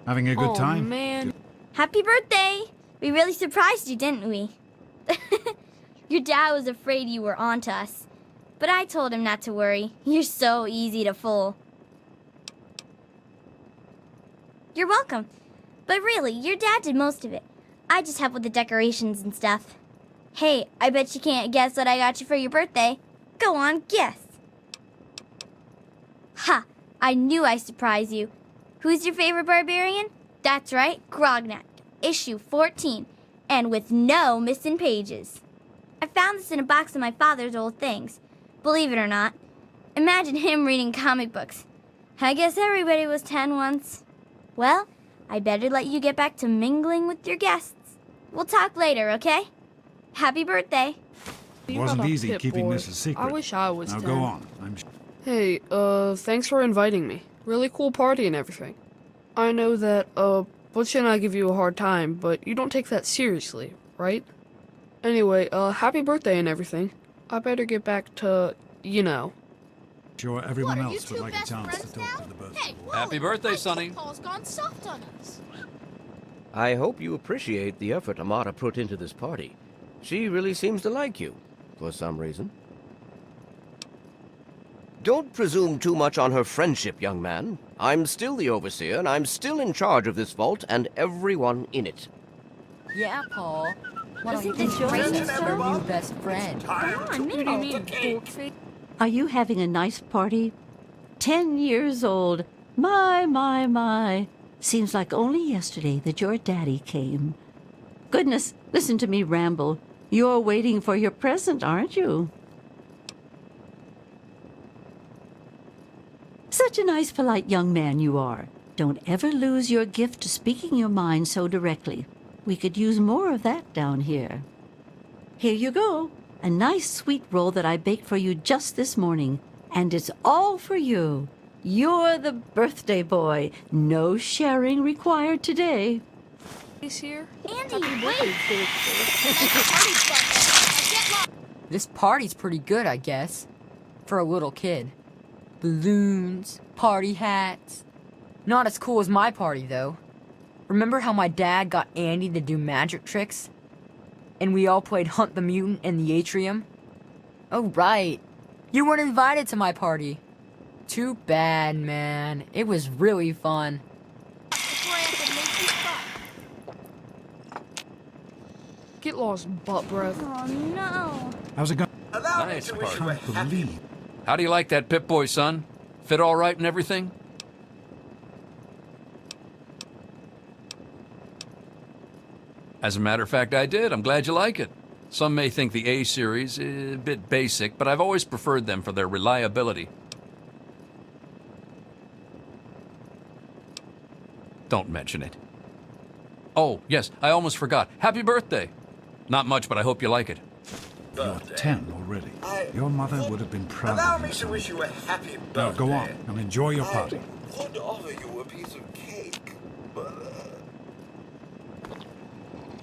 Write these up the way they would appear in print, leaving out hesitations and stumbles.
Having a good Oh, time? man. Happy birthday! We really surprised you, didn't we? Your dad was afraid you were onto us. But I told him not to worry. You're so easy to fool. You're welcome. But really, your dad did most of it. I just helped with the decorations and stuff. Hey, I bet you can't guess what I got you for your birthday. Go on, guess. Ha! I knew I'd surprise you. Who's your favorite barbarian? That's right, Grognak, issue 14, and with no missing pages. I found this in a box of my father's old things. Believe it or not. Imagine him reading comic books. I guess everybody was 10 once. Well, I better let you get back to mingling with your guests. We'll talk later, okay? Happy birthday. It You wasn't have a easy keeping Pip-Boy. this a secret. I wish I was Now 10. go on. Hey, thanks for inviting me. Really cool party and everything. I know that, Butch and I give you a hard time, but you don't take that seriously, right? Anyway, happy birthday and everything. I better get back to, you know. Sure everyone What, are you else would two like a best chance to friends talk now? to the birthday Hey, boy. Happy birthday, Sonny. Paul's gone soft on us. I hope you appreciate the effort Amata put into this party. She really seems to like you, for some reason. Don't presume too much on her friendship, young man. I'm still the overseer, and I'm still in charge of this vault and everyone in it. Yeah, Paul. Why don't you Isn't this join great, us, our Joe? new best friend? Come on, mingle. Are you having a nice party? 10 years old. My. Seems like only yesterday that your daddy came. Goodness, listen to me ramble. You're waiting for your present, aren't you? Such a nice, polite young man you are. Don't ever lose your gift to speaking your mind so directly. We could use more of that down here. Here you go. A nice sweet roll that I baked for you just this morning. And it's all for you. You're the birthday boy. No sharing required today. He's here. Andy, wait! This party's pretty good, I guess. For a little kid. Balloons, party hats. Not as cool as my party, though. Remember how my dad got Andy to do magic tricks? And we all played Hunt the Mutant in the atrium? Oh, right. You weren't invited to my party. Too bad, man. It was really fun. Get lost, butt breath. Oh, no. How's it going? Allow nice I party. can't believe. How do you like that Pip-Boy, son? Fit all right and everything? As a matter of fact, I did. I'm glad you like it. Some may think the A series is a bit basic, but I've always preferred them for their reliability. Don't mention it. Oh, yes, I almost forgot. Happy birthday! Not much, but I hope you like it. You're 10 already. Your mother would have been proud Allow of me you. to son. wish you a happy birthday. Now go on and enjoy your party. I would offer you a piece of cake, but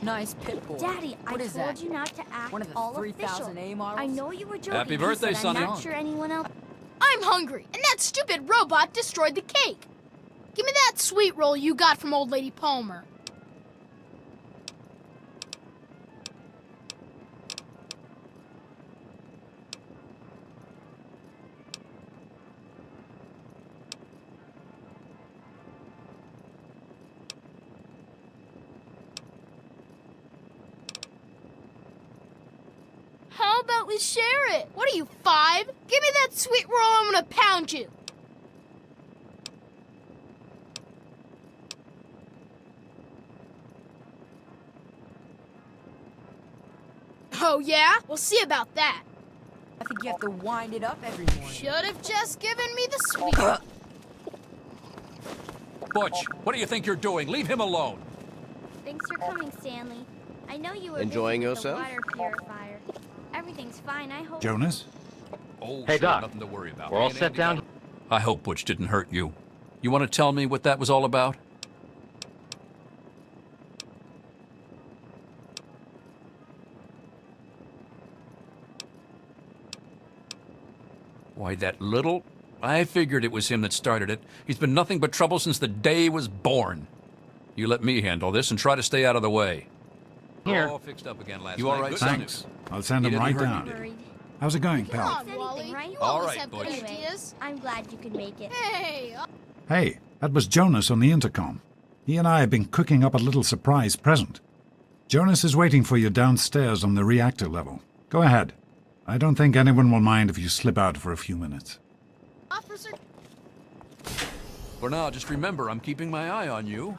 Nice Pip-Boy. Daddy, I What is told that? you not to act One of the all 3000 official. A models? I know you were joking, Happy birthday, but Sonny. I'm not sure anyone else. I'm hungry, and that stupid robot destroyed the cake. Give me that sweet roll you got from old lady Palmer. How about we share it? What are you, 5? Give me that sweet roll, I'm gonna pound you. Oh, yeah? We'll see about that. I think you have to wind it up every morning. Should have just given me the sweet. Butch, what do you think you're doing? Leave him alone. Thanks for coming, Stanley. I know you were Enjoying busy with yourself? the water purifier. Everything's fine, I hope. Jonas? Oh, Hey, sure, Doc. nothing to worry about. We're all Me and set Andy down? got it. I hope Butch didn't hurt you. You want to tell me what that was all about? Why, that little... I figured it was him that started it. He's been nothing but trouble since the day he was born. You let me handle this and try to stay out of the way. Here. All fixed up again last You night. all right, Good son? Thanks. I'll send He him didn't right hurt you, down. Worried. How's it going, Come pal? on, Wally. right? You All always right, have good Butch. ideas. I'm glad you could make it. Hey, Hey, that was Jonas on the intercom. He and I have been cooking up a little surprise present. Jonas is waiting for you downstairs on the reactor level. Go ahead. I don't think anyone will mind if you slip out for a few minutes. officer. For now, just remember, I'm keeping my eye on you.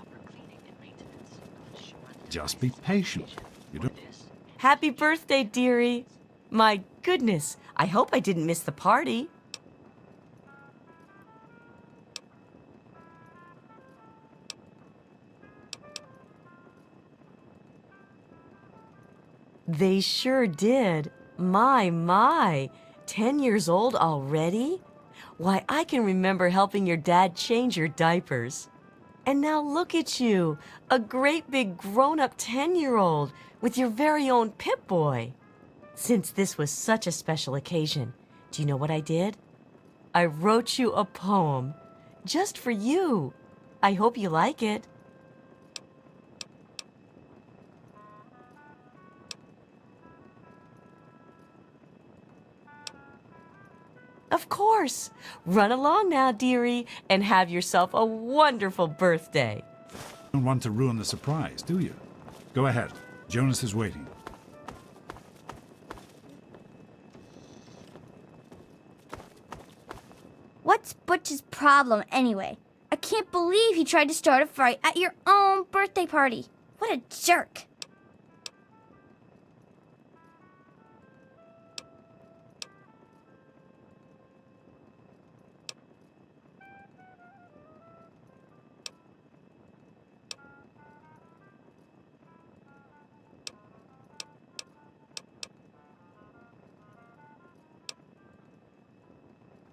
Just be patient. You don't... Happy birthday, dearie. My goodness, I hope I didn't miss the party. They sure did. My. 10 years old already? Why, I can remember helping your dad change your diapers. And now look at you, a great big grown-up 10-year-old with your very own Pip-Boy. Since this was such a special occasion, do you know what I did? I wrote you a poem, just for you. I hope you like it. Of course. Run along now, dearie, and have yourself a wonderful birthday. don't want to ruin the surprise, do you? Go ahead. Jonas is waiting. What's Butch's problem anyway? I can't believe he tried to start a fight at your own birthday party. What a jerk.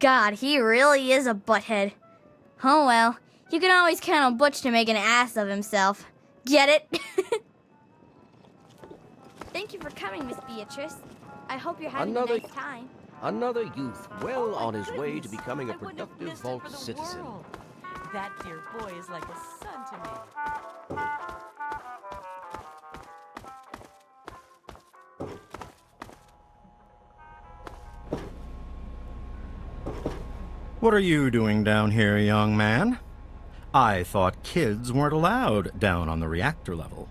God, he really is a butthead. Oh well, you can always count on Butch to make an ass of himself. Get it? Thank you for coming, Miss Beatrice. I hope you're having a nice time. Another youth well on his way to Goodness, becoming a I wouldn't have productive missed it vault for the citizen. world. That dear boy is like a son to me. What are you doing down here, young man? I thought kids weren't allowed down on the reactor level.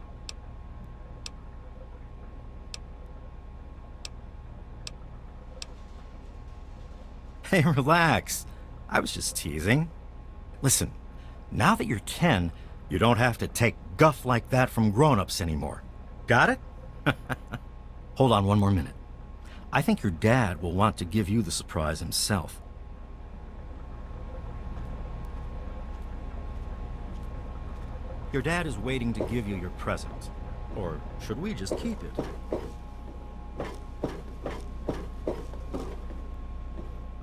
Hey, relax. I was just teasing. Listen, now that you're 10, you don't have to take guff like that from grown-ups anymore. Got it? Hold on one more minute. I think your dad will want to give you the surprise himself. Your dad is waiting to give you your present. Or should we just keep it?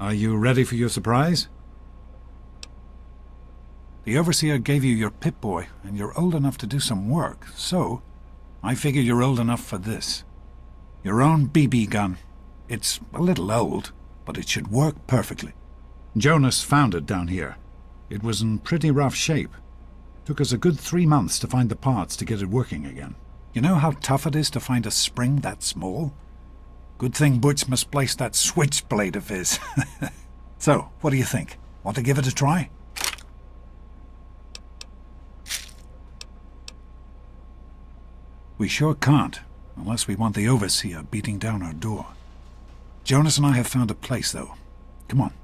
Are you ready for your surprise? The Overseer gave you your Pip-Boy, and you're old enough to do some work, so I figure you're old enough for this. Your own BB gun. It's a little old, but it should work perfectly. Jonas found it down here. It was in pretty rough shape. Took us a good 3 months to find the parts to get it working again. You know how tough it is to find a spring that small? Good thing Butch misplaced that switchblade of his. So, what do you think? Want to give it a try? We sure can't, unless we want the Overseer beating down our door. Jonas and I have found a place, though. Come on.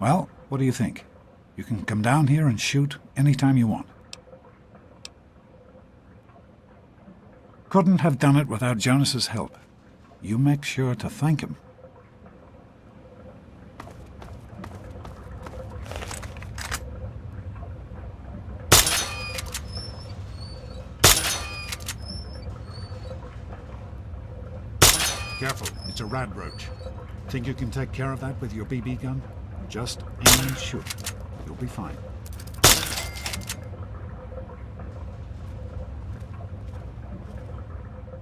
Well, what do you think? You can come down here and shoot anytime you want. Couldn't have done it without Jonas's help. You make sure to thank him. Careful, it's a rad roach. Think you can take care of that with your BB gun? Just aim and shoot. You'll be fine.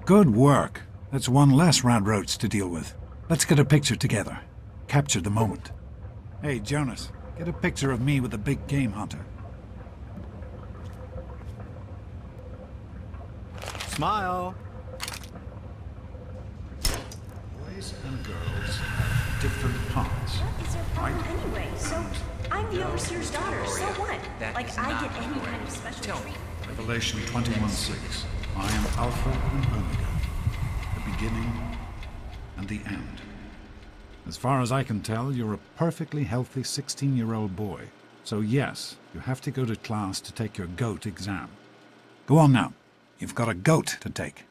Good work. That's one less radroach to deal with. Let's get a picture together. Capture the moment. Hey, Jonas, get a picture of me with the big game hunter. Smile. Boys and girls have different parts. What is your problem anyway? So, I'm the overseer's daughter, so what? Like, I get any kind of special treatment. Revelation 21:6. I am Alpha and Omega, the beginning and the end. As far as I can tell, you're a perfectly healthy 16-year-old boy. So yes, you have to go to class to take your GOAT exam. Go on now. You've got a GOAT to take.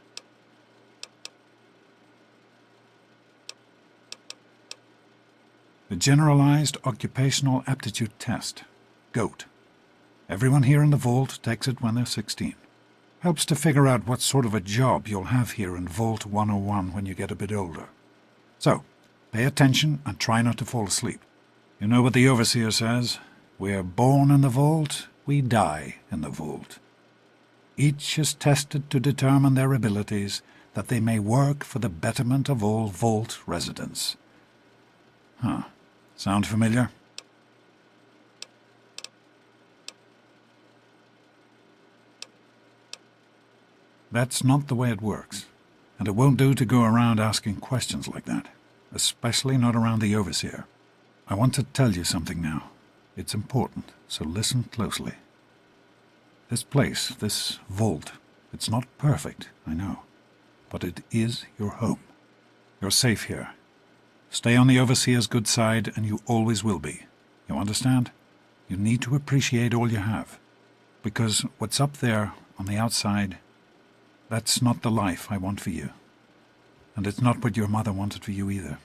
The Generalized Occupational Aptitude Test, GOAT. Everyone here in the Vault takes it when they're 16. Helps to figure out what sort of a job you'll have here in Vault 101 when you get a bit older. So, pay attention and try not to fall asleep. You know what the Overseer says? We're born in the Vault, we die in the Vault. Each is tested to determine their abilities, that they may work for the betterment of all Vault residents. Huh. Sound familiar? That's not the way it works, and it won't do to go around asking questions like that, especially not around the Overseer. I want to tell you something now. It's important, so listen closely. This place, this vault, it's not perfect, I know, but it is your home. You're safe here. Stay on the Overseer's good side, and you always will be. You understand? You need to appreciate all you have, because what's up there on the outside, that's not the life I want for you. And it's not what your mother wanted for you either.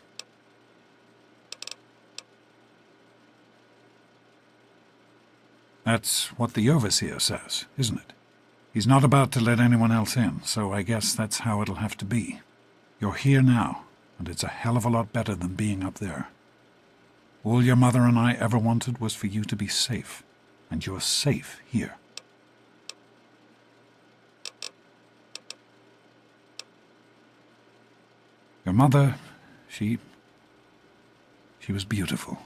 That's what the Overseer says, isn't it? He's not about to let anyone else in, so I guess that's how it'll have to be. You're here now, and it's a hell of a lot better than being up there. All your mother and I ever wanted was for you to be safe, and you're safe here. Your mother, she was beautiful,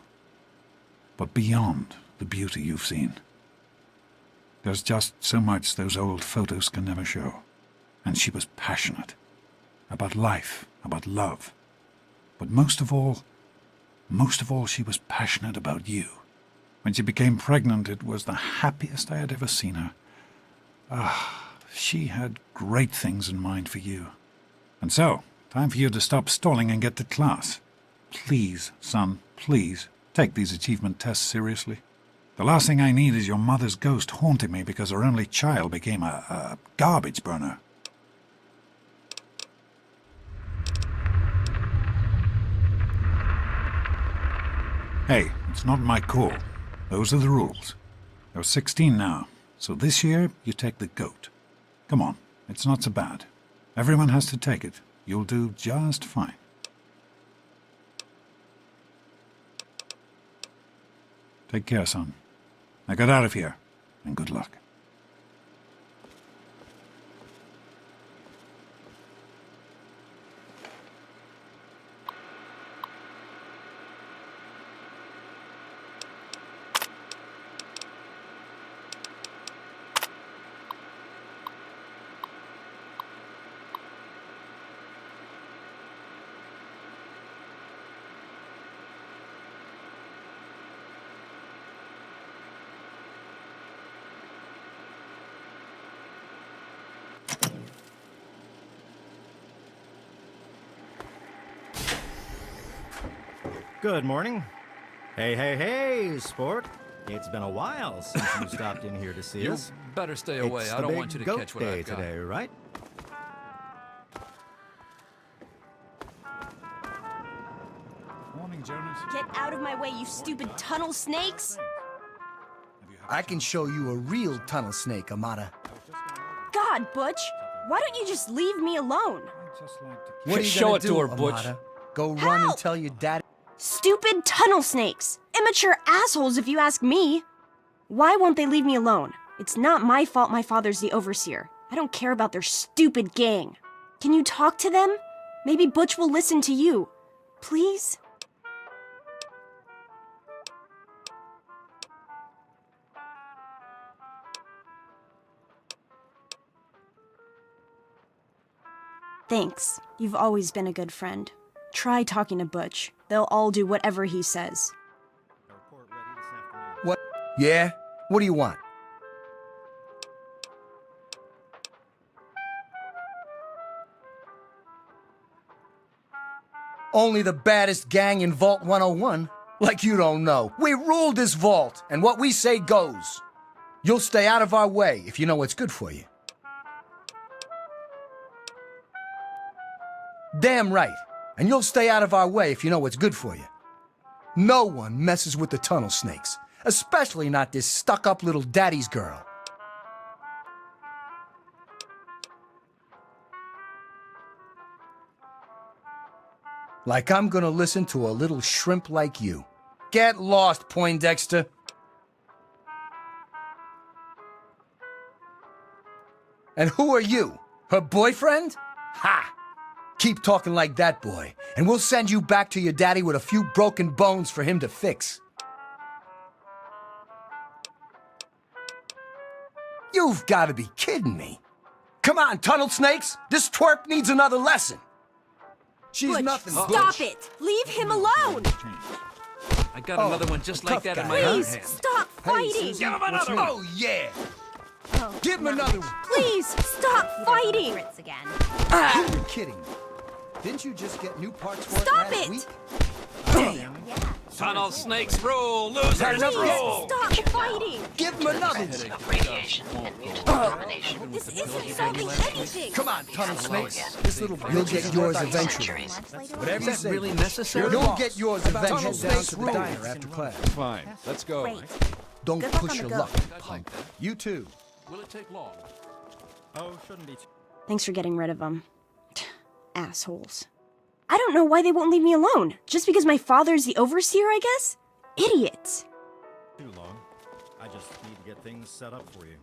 but beyond the beauty you've seen. There's just so much those old photos can never show. And she was passionate about life, about love. But most of all, she was passionate about you. When she became pregnant, it was the happiest I had ever seen her. She had great things in mind for you. And so, time for you to stop stalling and get to class. Please, son, please, take these achievement tests seriously. The last thing I need is your mother's ghost haunting me because her only child became a garbage burner. Hey, it's not my call. Those are the rules. You're 16 now, so this year you take the GOAT. Come on, it's not so bad. Everyone has to take it. You'll do just fine. Take care, son. Now get out of here, and good luck. Good morning. Hey, sport. It's been a while since you stopped in here to see You us. better stay away. It's I the don't big want you to goat catch what day I've got. today, right? Morning, Jonas. Get out of my way, you stupid tunnel snakes! I can show you a real tunnel snake, Amata. God, Butch, why don't you just leave me alone? What are you Show gonna it to do, her, Butch. Amata? Go run and Help! tell your dad. Stupid tunnel snakes! Immature assholes, if you ask me! Why won't they leave me alone? It's not my fault my father's the overseer. I don't care about their stupid gang. Can you talk to them? Maybe Butch will listen to you. Please? Thanks. You've always been a good friend. Try talking to Butch. They'll all do whatever he says. What? Yeah? What do you want? Only the baddest gang in Vault 101? Like you don't know. We rule this vault, and what we say goes. You'll stay out of our way if you know what's good for you. Damn right. And you'll stay out of our way if you know what's good for you. No one messes with the tunnel snakes, especially not this stuck-up little daddy's girl. Like I'm gonna listen to a little shrimp like you. Get lost, Poindexter. And who are you? Her boyfriend? Ha! Keep talking like that, boy, and we'll send you back to your daddy with a few broken bones for him to fix. You've got to be kidding me. Come on, tunnel snakes. This twerp needs another lesson. She's Butch, nothing. stop it! Leave him alone! I got another one just like that in my Please, other hand. stop fighting! Give him another one! Oh, yeah! Give him another one! Please, stop fighting! Again. You're kidding me. Didn't you just get new parts for Stop it last it! week? Damn! Tunnel snakes rule, losers rule! Stop fighting! Give him another one! This isn't solving anything! Come on, tunnel snakes. This little you'll get yours eventually. Whatever you Is that say. really necessary? You'll get yours eventually. Down to the diner after class. Fine, let's go. Great. Don't Good luck push on your the luck, go. punk. You too. Will it take long? Oh, shouldn't be. Thanks for getting rid of them. Assholes. I don't know why they won't leave me alone. Just because my father's the overseer, I guess? Idiots. Too long. I just need to get things set up for you.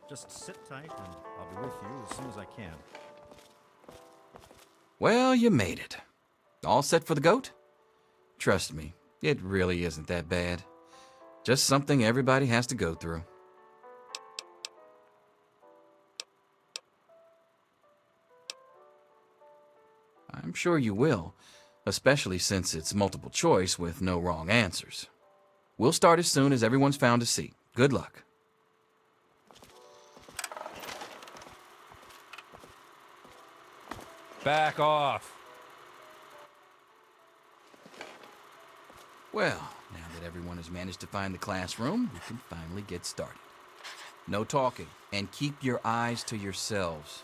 Just sit tight and I'll be with you as soon as I can. Well, you made it. All set for the goat? Trust me, it really isn't that bad. Just something everybody has to go through. I'm sure you will, especially since it's multiple choice with no wrong answers. We'll start as soon as everyone's found a seat. Good luck. Back off. Well, now that everyone has managed to find the classroom, we can finally get started. No talking, and keep your eyes to yourselves.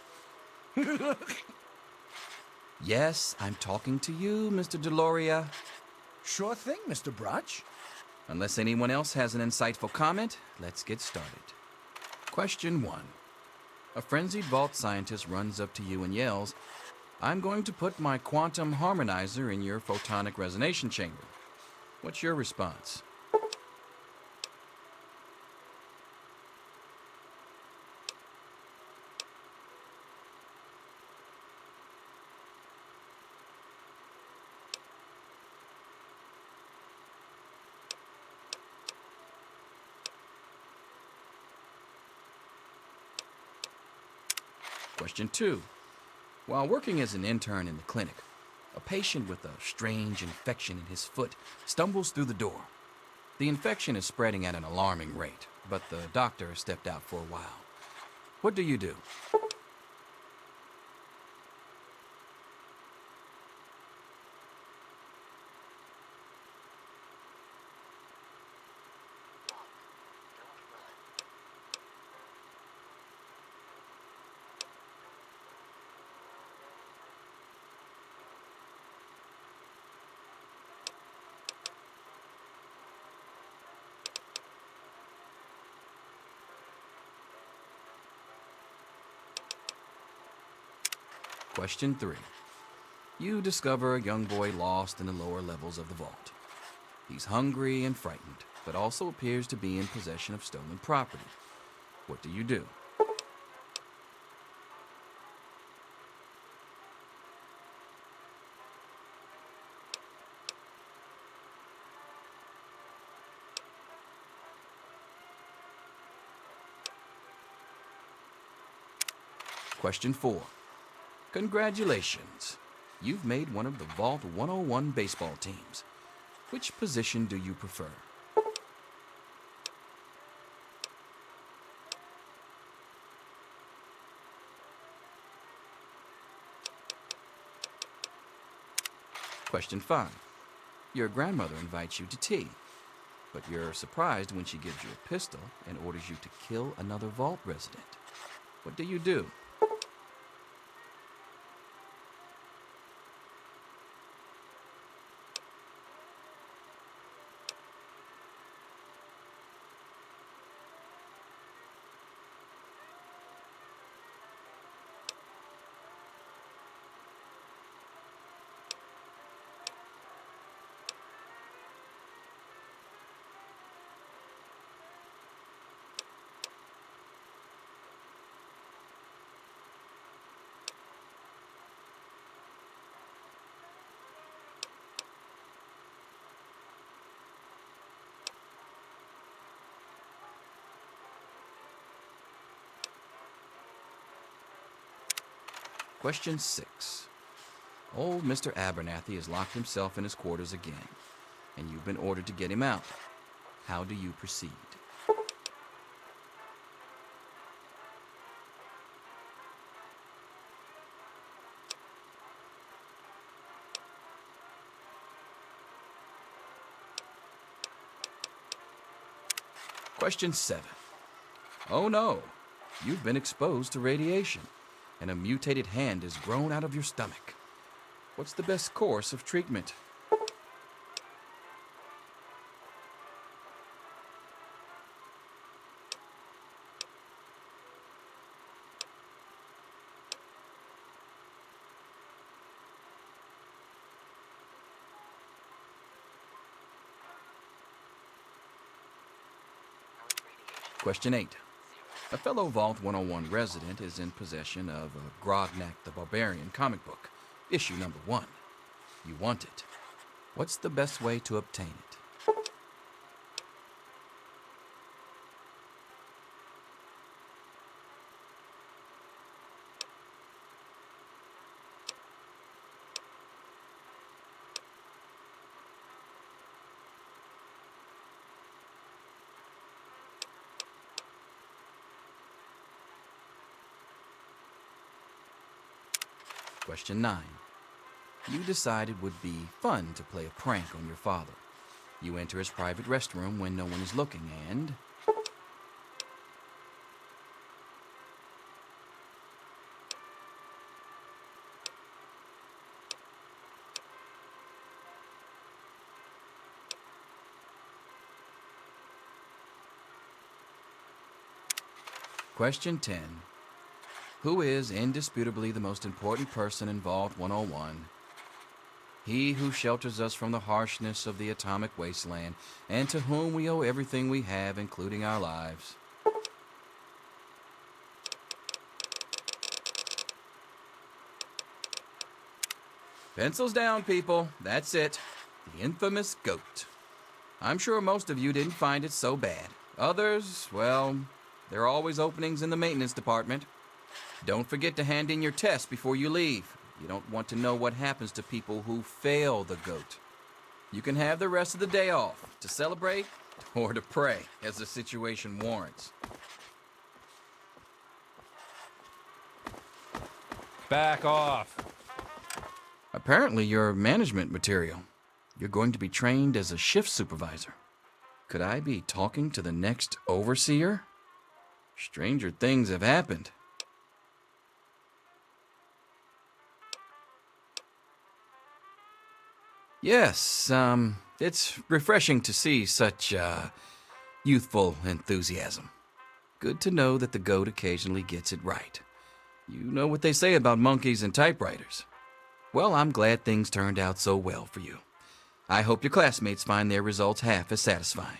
Yes, I'm talking to you, Mr. Deloria. Sure thing, Mr. Broch. Unless anyone else has an insightful comment, let's get started. Question 1. A frenzied vault scientist runs up to you and yells, "I'm going to put my quantum harmonizer in your photonic resonation chamber." What's your response? Question 2. While working as an intern in the clinic, a patient with a strange infection in his foot stumbles through the door. The infection is spreading at an alarming rate, but the doctor has stepped out for a while. What do you do? Question 3. You discover a young boy lost in the lower levels of the vault. He's hungry and frightened, but also appears to be in possession of stolen property. What do you do? Question 4. Congratulations. You've made one of the Vault 101 baseball teams. Which position do you prefer? Question 5. Your grandmother invites you to tea, but you're surprised when she gives you a pistol and orders you to kill another Vault resident. What do you do? Question 6. Old Mr. Abernathy has locked himself in his quarters again, and you've been ordered to get him out. How do you proceed? Question 7. Oh no, you've been exposed to radiation, and a mutated hand has grown out of your stomach. What's the best course of treatment? Question 8. A fellow Vault 101 resident is in possession of a Grognak the Barbarian comic book, issue number 1. You want it. What's the best way to obtain it? Question 9. You decide it would be fun to play a prank on your father. You enter his private restroom when no one is looking and... Question 10. Who is indisputably the most important person in Vault 101? He who shelters us from the harshness of the atomic wasteland, and to whom we owe everything we have, including our lives. Pencils down, people. That's it. The infamous goat. I'm sure most of you didn't find it so bad. Others, well, there are always openings in the maintenance department. Don't forget to hand in your test before you leave. You don't want to know what happens to people who fail the goat. You can have the rest of the day off to celebrate or to pray as the situation warrants. Back off. Apparently you're management material. You're going to be trained as a shift supervisor. Could I be talking to the next overseer? Stranger things have happened. Yes, it's refreshing to see such, youthful enthusiasm. Good to know that the goat occasionally gets it right. You know what they say about monkeys and typewriters. Well, I'm glad things turned out so well for you. I hope your classmates find their results half as satisfying.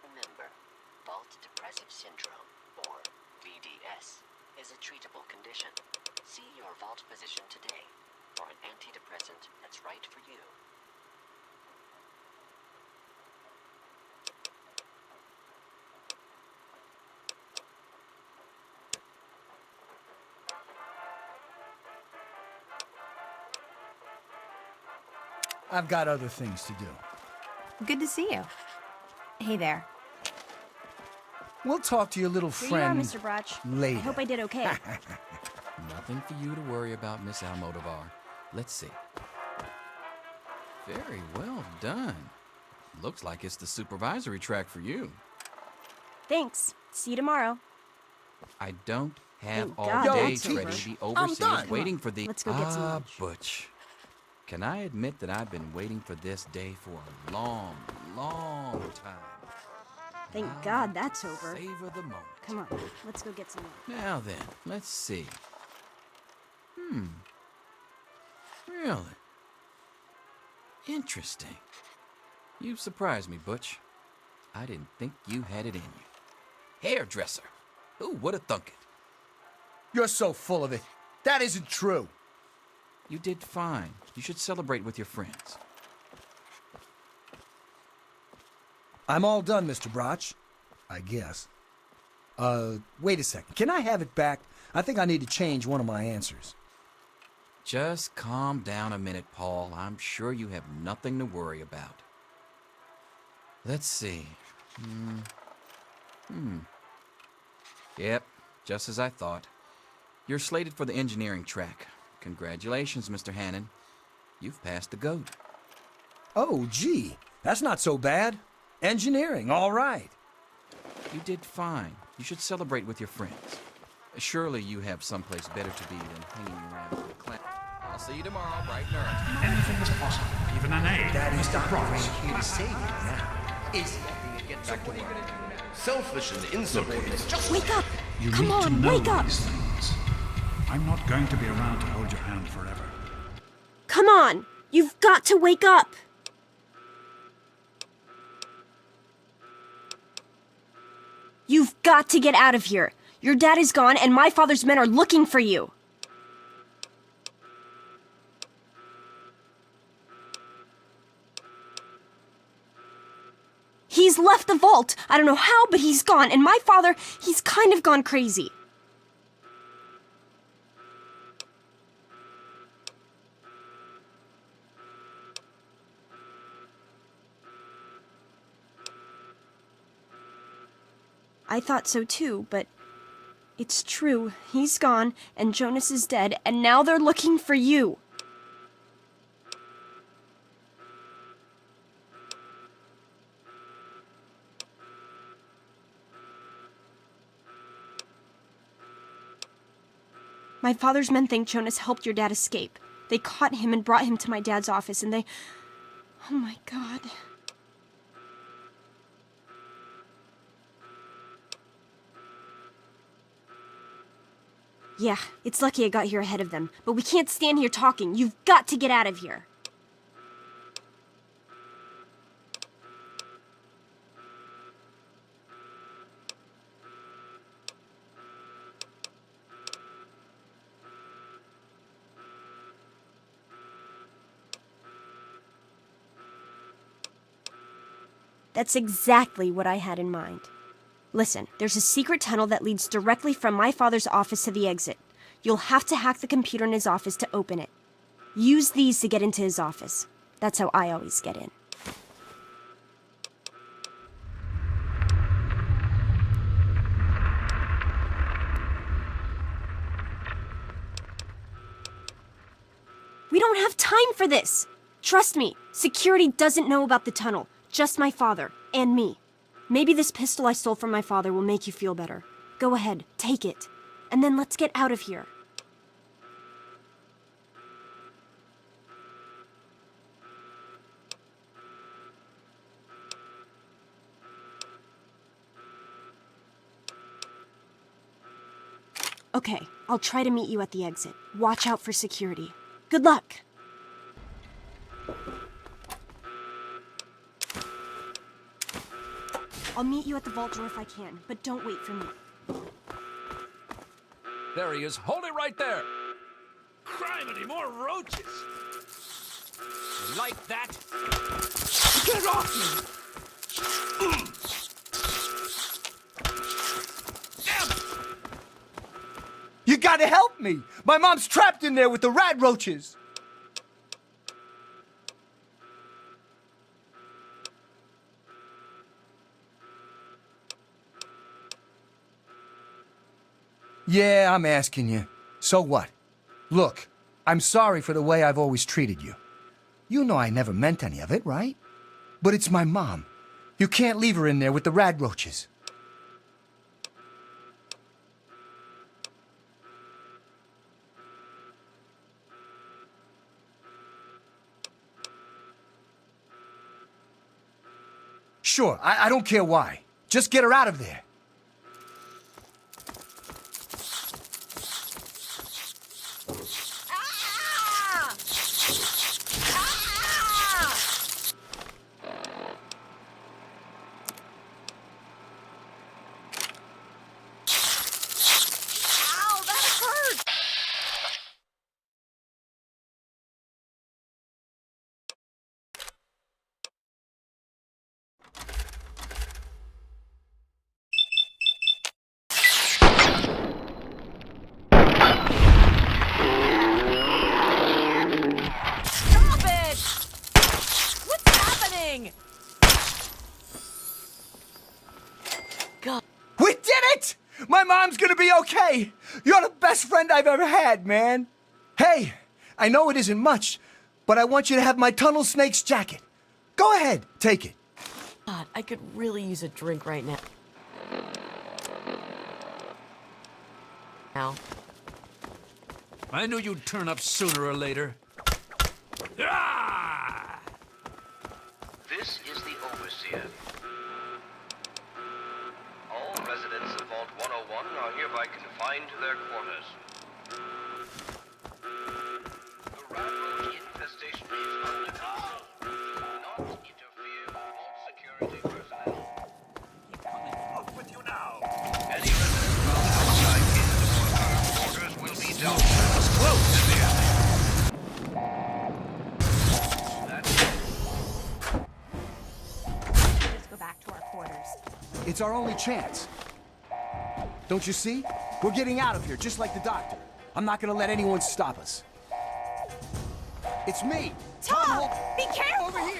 Remember, Vault Depressive Syndrome, or VDS, is a treatable condition. See your vault physician today for an antidepressant that's right for you. I've got other things to do. Good to see you. Hey there. We'll talk to your little Here friend you are, Mr. Broch. later. I hope I did okay. Nothing for you to worry about, Miss Almodovar. Let's see. Very well done. Looks like it's the supervisory track for you. Thanks. See you tomorrow. I don't have Thank all God day that's to ready over. to be I'm overseers done. waiting for the... Let's go get some lunch. Butch. Can I admit that I've been waiting for this day for a long, long time? Thank God that's over. Savor the moment. Come on, let's go get some lunch. Now then, let's see. Really? Interesting. You've surprised me, Butch. I didn't think you had it in you. Hairdresser. Who would have thunk it? You're so full of it. That isn't true. You did fine. You should celebrate with your friends. I'm all done, Mr. Broch. I guess. Wait a second. Can I have it back? I think I need to change one of my answers. Just calm down a minute, Paul. I'm sure you have nothing to worry about. Let's see. Yep, just as I thought. You're slated for the engineering track. Congratulations, Mr. Hannon. You've passed the GOAT. Oh, gee. That's not so bad. Engineering, all right. You did fine. You should celebrate with your friends. Surely you have someplace better to be than hanging around with the clan. I'll see you tomorrow, bright and early. Anything is possible, even an A. Daddy's Mr. not Broch. here to save you now. Is he? Back to work. Selfish and insubordinate. Just Wake up! You Come need on, to know wake up! these things. I'm not going to be around to hold your hand forever. Come on! You've got to wake up! You've got to get out of here. Your dad is gone, and my father's men are looking for you. He's left the vault. I don't know how, but he's gone. And my father, he's kind of gone crazy. I thought so too, but it's true. He's gone, and Jonas is dead, and now they're looking for you. My father's men think Jonas helped your dad escape. They caught him and brought him to my dad's office, and they... Oh my God. Yeah, it's lucky I got here ahead of them, but we can't stand here talking. You've got to get out of here. That's exactly what I had in mind. Listen, there's a secret tunnel that leads directly from my father's office to the exit. You'll have to hack the computer in his office to open it. Use these to get into his office. That's how I always get in. We don't have time for this! Trust me, security doesn't know about the tunnel. Just my father, and me. Maybe this pistol I stole from my father will make you feel better. Go ahead, take it. And then let's get out of here. Okay, I'll try to meet you at the exit. Watch out for security. Good luck! I'll meet you at the vault door if I can, but don't wait for me. There he is. Hold it right there. Criminy, more roaches. You like that? Get off me! Damn it! You gotta help me! My mom's trapped in there with the rat roaches! Yeah, I'm asking you. So what? Look, I'm sorry for the way I've always treated you. You know I never meant any of it, right? But it's my mom. You can't leave her in there with the rat roaches. Sure, I don't care why. Just get her out of there. Stop it! What's happening? God. We did it! My mom's gonna be okay! You're the best friend I've ever had, man! Hey, I know it isn't much, but I want you to have my tunnel snake's jacket. Go ahead, take it. God, I could really use a drink right now. I knew you'd turn up sooner or later. Ah! This is the Overseer. All residents of Vault 101 are hereby confined to their quarters. The rat roach infestation is under control. Do not interfere with Vault security personnel. Off with you now! Any residents found outside in or quarters will be dealt with as close as the alley. Let's go back to our quarters. It's our only chance. Don't you see? We're getting out of here, just like the doctor. I'm not gonna let anyone stop us. It's me! Tom! Be careful! Over here!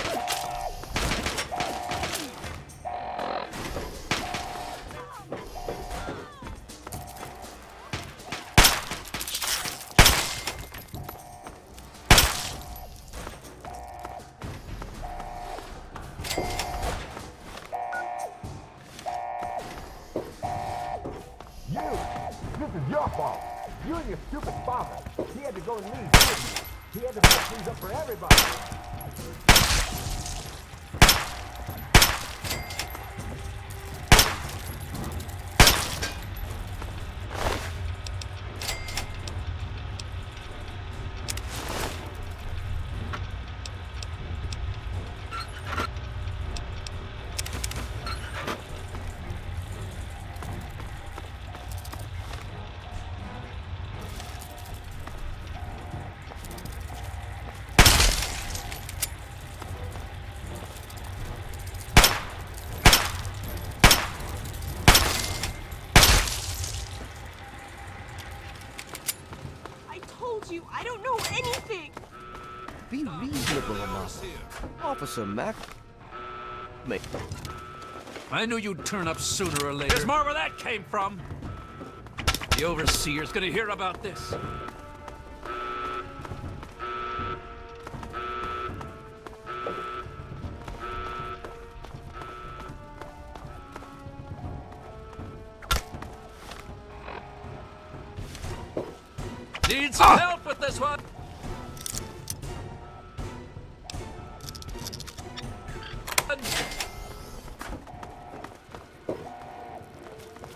This is your fault. You and your stupid father. He had to go and leave, didn't he? He had to make things up for everybody. You, I don't know anything. Be reasonable enough. Officer Mac. I knew you'd turn up sooner or later. There's more where that came from. The Overseer's gonna hear about this. Need some help with this one?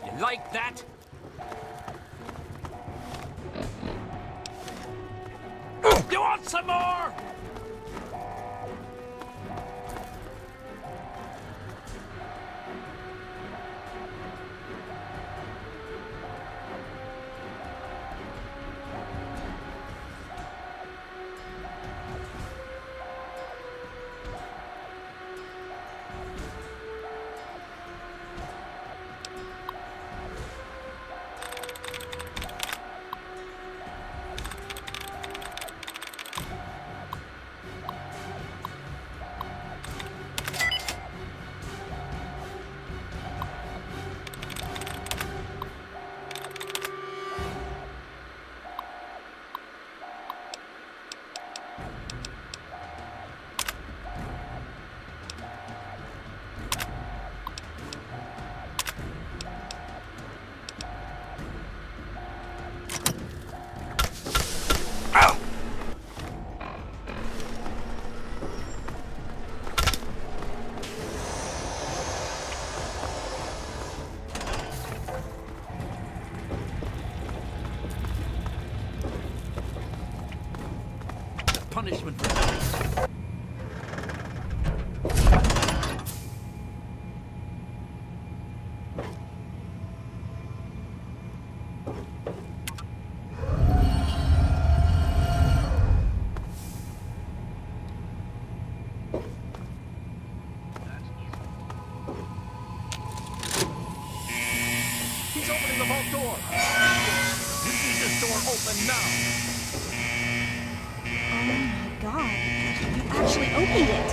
You like that? You want some more? punishment for that. He's opening the vault door. You need this door open now. Oh my god. You actually opened it.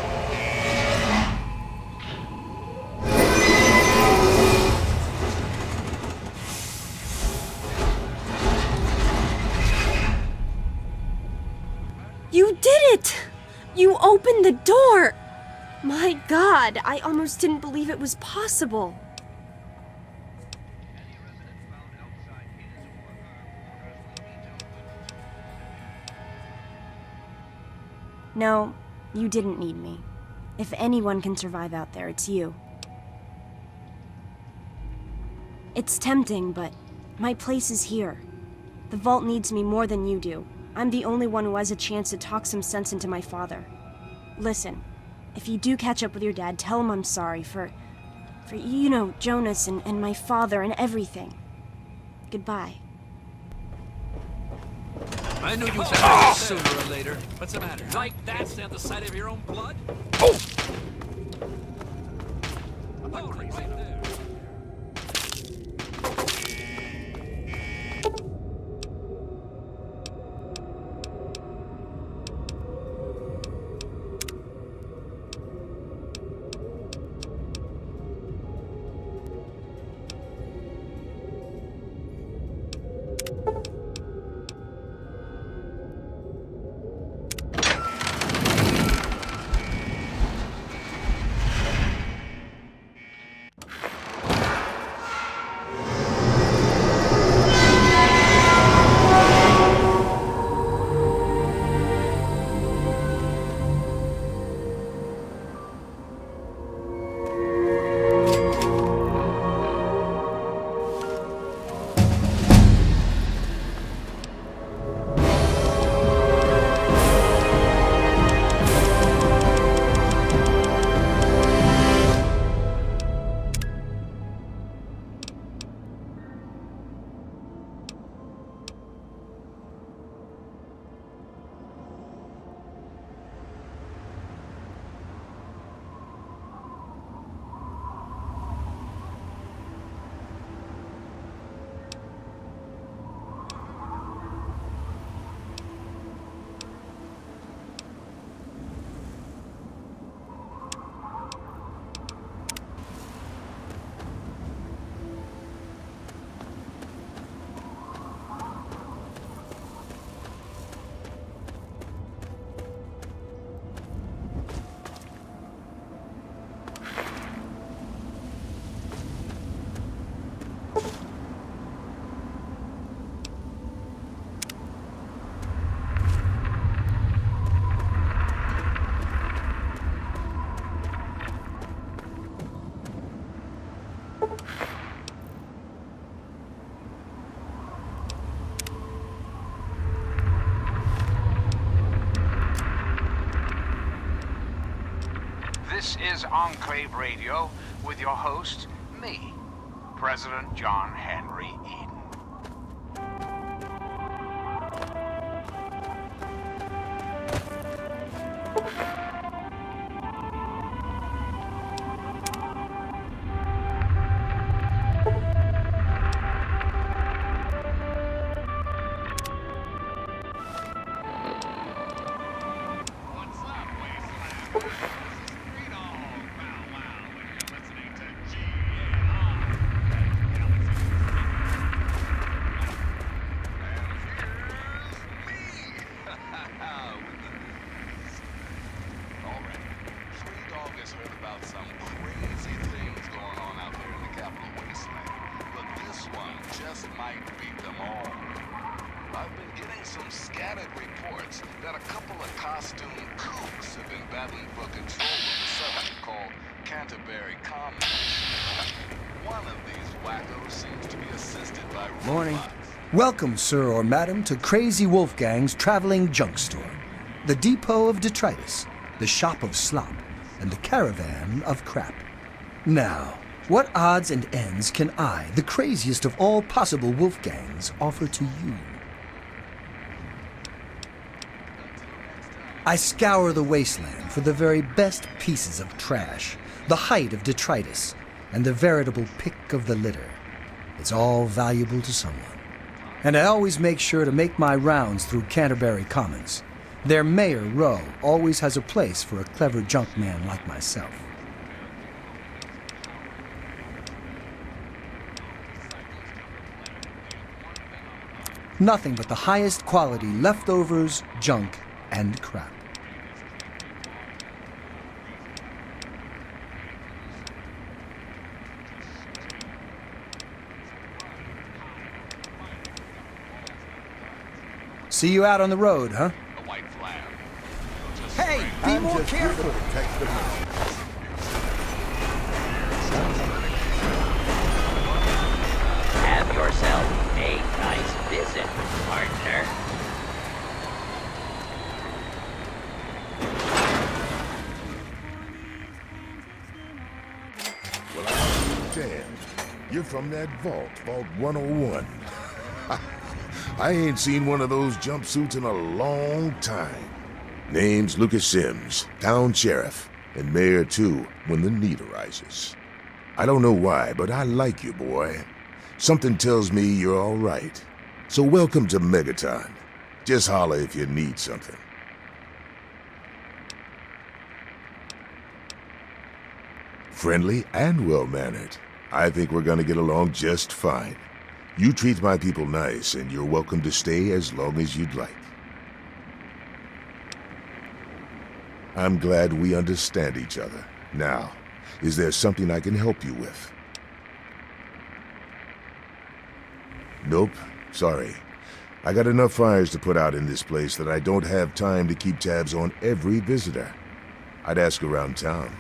You did it! You opened the door! My god, I almost didn't believe it was possible. No, you didn't need me. If anyone can survive out there, it's you. It's tempting, but my place is here. The vault needs me more than you do. I'm the only one who has a chance to talk some sense into my father. Listen, if you do catch up with your dad, tell him I'm sorry for you know, Jonas and my father and everything. Goodbye. I knew you'd die sooner or later. What's the matter? Like that, stand the sight of your own blood? Oh! I'm not crazy. Right there. This is Enclave Radio with your host, me, President John Henry Eden. Morning. Welcome, sir or madam, to Crazy Wolfgang's traveling junk store. The depot of detritus, the shop of slop, and the caravan of crap. Now, what odds and ends can I, the craziest of all possible Wolfgangs, offer to you? I scour the wasteland for the very best pieces of trash, the height of detritus, and the veritable pick of the litter. It's all valuable to someone. And I always make sure to make my rounds through Canterbury Commons. Their mayor, Rowe, always has a place for a clever junk man like myself. Nothing but the highest quality leftovers, junk, and crap. See you out on the road, huh? Hey, be more careful! Have yourself a nice visit, partner. Well, I'm damned. You're from that vault, Vault 101. I ain't seen one of those jumpsuits in a long time. Name's Lucas Sims, town sheriff, and mayor too, when the need arises. I don't know why, but I like you, boy. Something tells me you're all right. So welcome to Megaton. Just holler if you need something. Friendly and well-mannered. I think we're gonna get along just fine. You treat my people nice, and you're welcome to stay as long as you'd like. I'm glad we understand each other. Now, is there something I can help you with? Nope, sorry. I got enough fires to put out in this place that I don't have time to keep tabs on every visitor. I'd ask around town.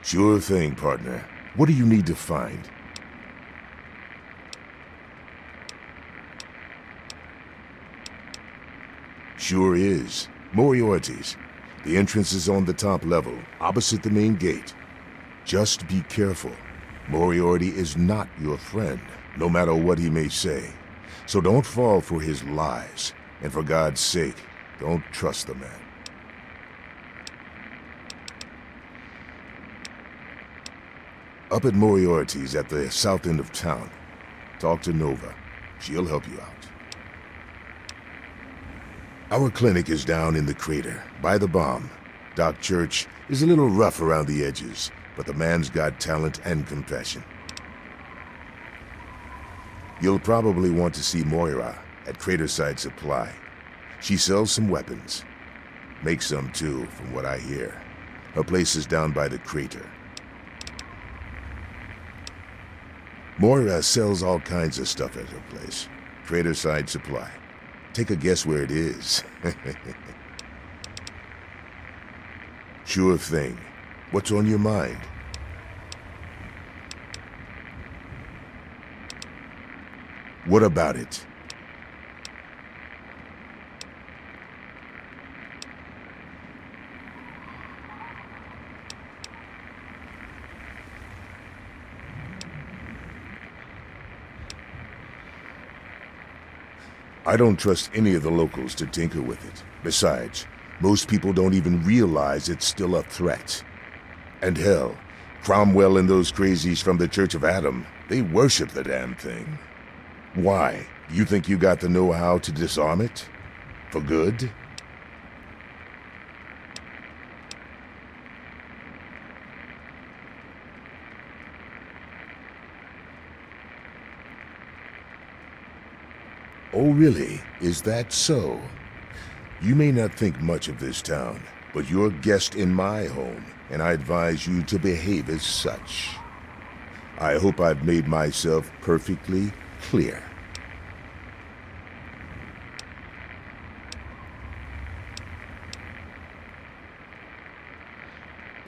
Sure thing, partner. What do you need to find? Sure is. Moriarty's. The entrance is on the top level, opposite the main gate. Just be careful. Moriarty is not your friend, no matter what he may say. So don't fall for his lies. And for God's sake, don't trust the man. Up at Moriarty's at the south end of town. Talk to Nova. She'll help you out. Our clinic is down in the crater, by the bomb. Doc Church is a little rough around the edges, but the man's got talent and compassion. You'll probably want to see Moira at Craterside Supply. She sells some weapons. Makes some too, from what I hear. Her place is down by the crater. Moira sells all kinds of stuff at her place. Craterside Supply. Take a guess where it is. Sure thing. What's on your mind? What about it? I don't trust any of the locals to tinker with it. Besides, most people don't even realize it's still a threat. And hell, Cromwell and those crazies from the Church of Adam, they worship the damn thing. Why? You think you got the know-how to disarm it? For good? Oh, really? Is that so? You may not think much of this town, but you're a guest in my home, and I advise you to behave as such. I hope I've made myself perfectly clear.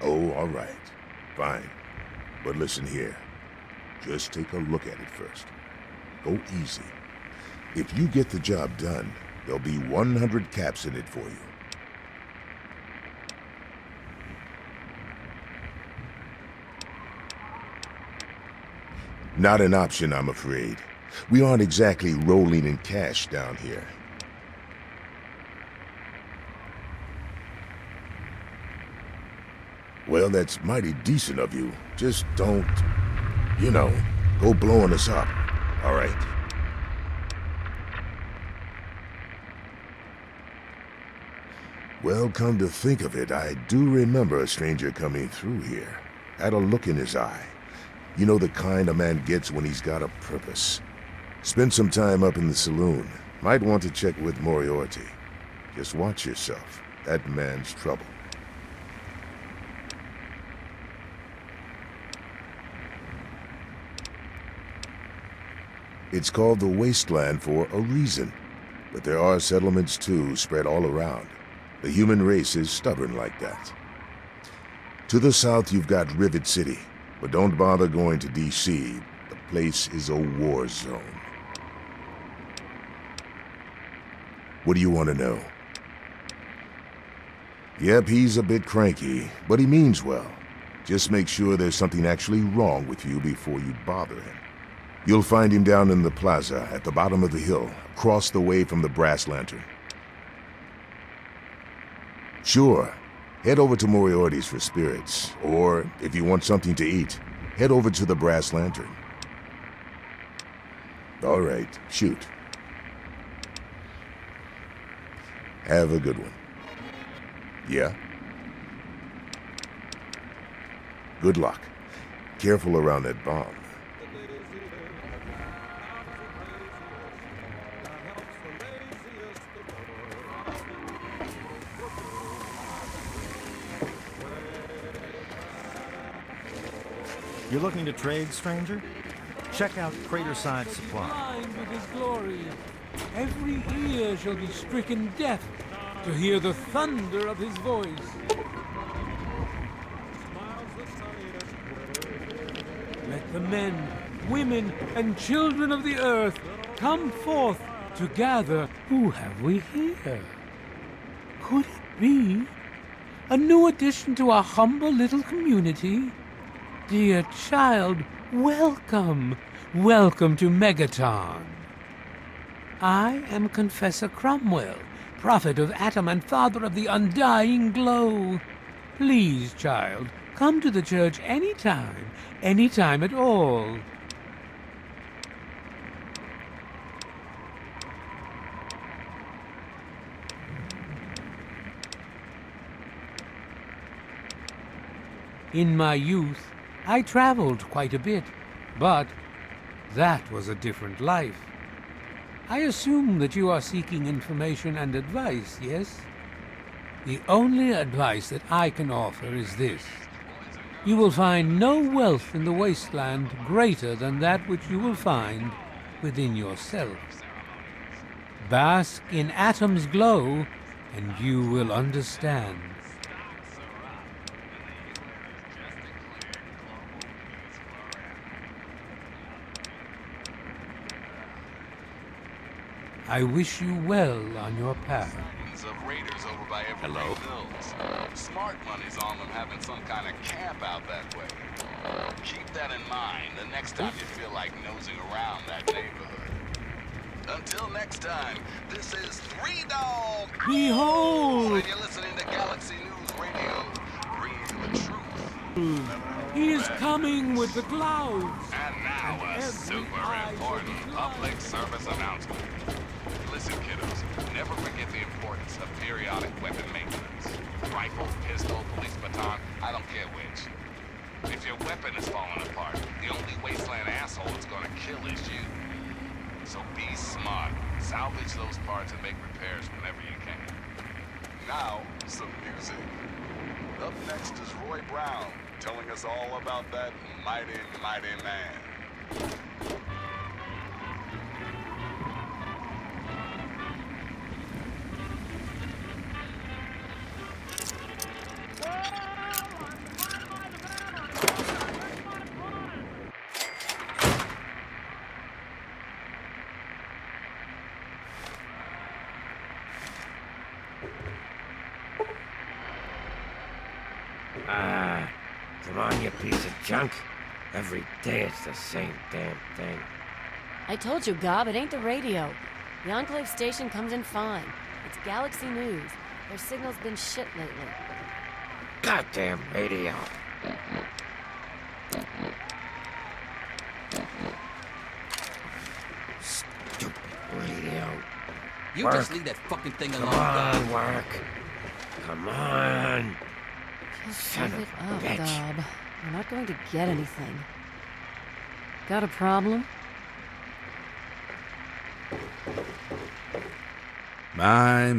Oh, all right. Fine. But listen here. Just take a look at it first. Go easy. If you get the job done, there'll be 100 caps in it for you. Not an option, I'm afraid. We aren't exactly rolling in cash down here. Well, that's mighty decent of you. Just don't, go blowing us up, all right? Well, come to think of it, I do remember a stranger coming through here. Had a look in his eye. You know the kind a man gets when he's got a purpose. Spend some time up in the saloon. Might want to check with Moriarty. Just watch yourself. That man's trouble. It's called the Wasteland for a reason. But there are settlements too, spread all around. The human race is stubborn like that. To the south, you've got Rivet City. But don't bother going to D.C. The place is a war zone. What do you want to know? Yep, he's a bit cranky, but he means well. Just make sure there's something actually wrong with you before you bother him. You'll find him down in the plaza at the bottom of the hill, across the way from the Brass Lantern. Sure. Head over to Moriarty's for spirits, or if you want something to eat, head over to the Brass Lantern. All right, shoot. Have a good one. Yeah? Good luck. Careful around that bomb. You're looking to trade, stranger? Check out Craterside Supply. Blind with his glory, every ear shall be stricken deaf to hear the thunder of his voice. Let the men, women, and children of the earth come forth to gather. Who have we here? Could it be a new addition to our humble little community? Dear child, welcome. Welcome to Megaton. I am Confessor Cromwell, prophet of Atom and father of the undying glow. Please, child, come to the church anytime at all. In my youth, I traveled quite a bit, but that was a different life. I assume that you are seeking information and advice, yes? The only advice that I can offer is this. You will find no wealth in the wasteland greater than that which you will find within yourself. Bask in Atom's glow, and you will understand. I wish you well on your path. Of raiders over by Evergreen Hills. Smart money's on them having some kind of camp out that way. Keep that in mind the next time you feel like nosing around that neighborhood. Until next time, this is Three Dog. Behold! And you're listening to Galaxy News Radio, bringing you the truth. He is coming with the clouds. And now a super important public service announcement. Listen, kiddos, never forget the importance of periodic weapon maintenance. Rifle, pistol, police baton, I don't care which. If your weapon is falling apart, the only wasteland asshole it's gonna kill is you. So be smart, salvage those parts and make repairs whenever you can. Now, some music. Up next is Roy Brown, telling us all about that mighty, mighty man. Come on, you piece of junk. Every day it's the same damn thing. I told you, Gob, it ain't the radio. The Enclave station comes in fine. It's Galaxy News. Their signal's been shit lately. Goddamn radio. Stupid radio. You Work. just leave that fucking thing alone, Come on, Gob. work. Come on. Just Son give of it a up, bitch. Gob. We're not going to get anything. Got a problem? My.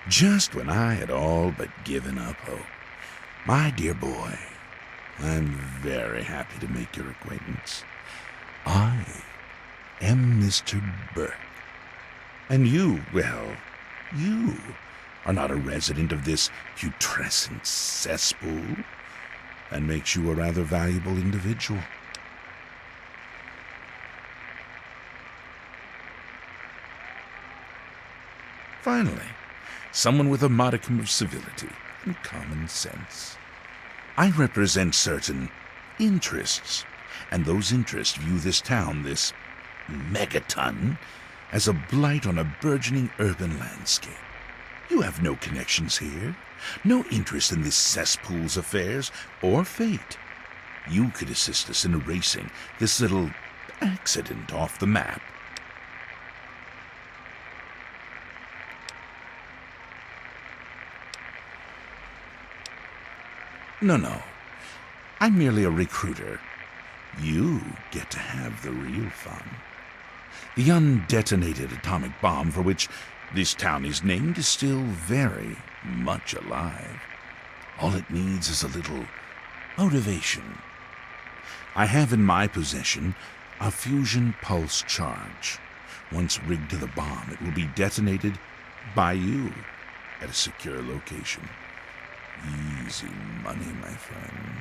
Just when I had all but given up hope. My dear boy, I'm very happy to make your acquaintance. I am Mr. Burke. And you, well, you are not a resident of this putrescent cesspool. That makes you a rather valuable individual. Finally, someone with a modicum of civility and common sense. I represent certain interests, and those interests view this town, this megaton, as a blight on a burgeoning urban landscape. You have no connections here, no interest in this cesspool's affairs or fate. You could assist us in erasing this little accident off the map. No. I'm merely a recruiter. You get to have the real fun. The undetonated atomic bomb for which this town is named is still very much alive. All it needs is a little motivation. I have in my possession a fusion pulse charge. Once rigged to the bomb, it will be detonated by you at a secure location. Easy money, my friend.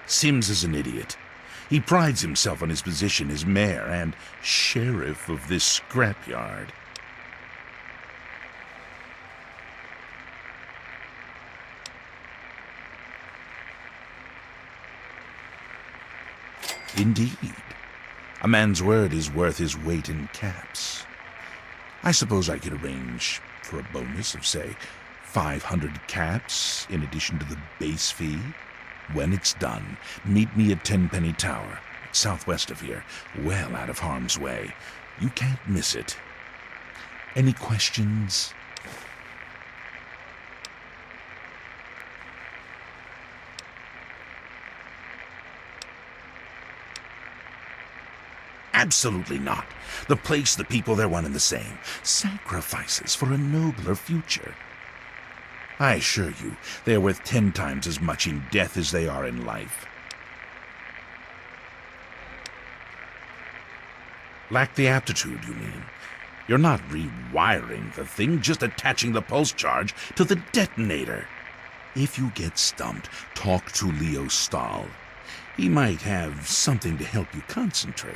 Sims is an idiot. He prides himself on his position as mayor and sheriff of this scrapyard. Indeed. A man's word is worth his weight in caps. I suppose I could arrange for a bonus of, say, 500 caps in addition to the base fee. When it's done, meet me at Tenpenny Tower, southwest of here, well out of harm's way. You can't miss it. Any questions? Absolutely not. The place, the people, they're one and the same. Sacrifices for a nobler future. I assure you, they are worth 10 times as much in death as they are in life. Lack the aptitude, you mean? You're not rewiring the thing, just attaching the pulse charge to the detonator. If you get stumped, talk to Leo Stahl. He might have something to help you concentrate.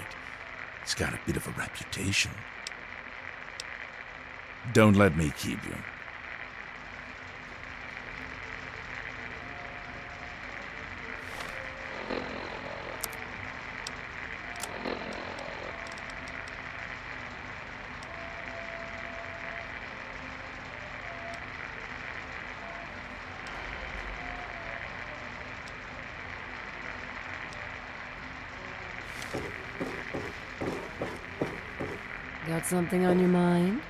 He's got a bit of a reputation. Don't let me keep you. Got something on your mind?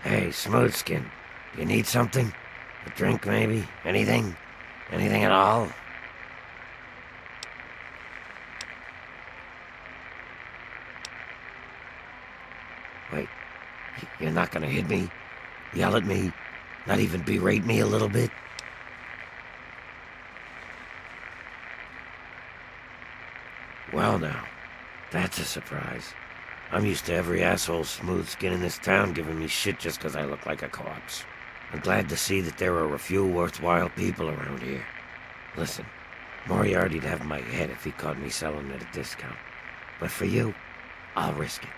Hey, Smoothskin, you need something? A drink, maybe? Anything? Anything at all? Wait, you're not gonna hit me? Yell at me? Not even berate me a little bit? Well now, that's a surprise. I'm used to every asshole smooth skin in this town giving me shit just 'cause I look like a corpse. I'm glad to see that there are a few worthwhile people around here. Listen, Moriarty'd have my head if he caught me selling at a discount. But for you, I'll risk it.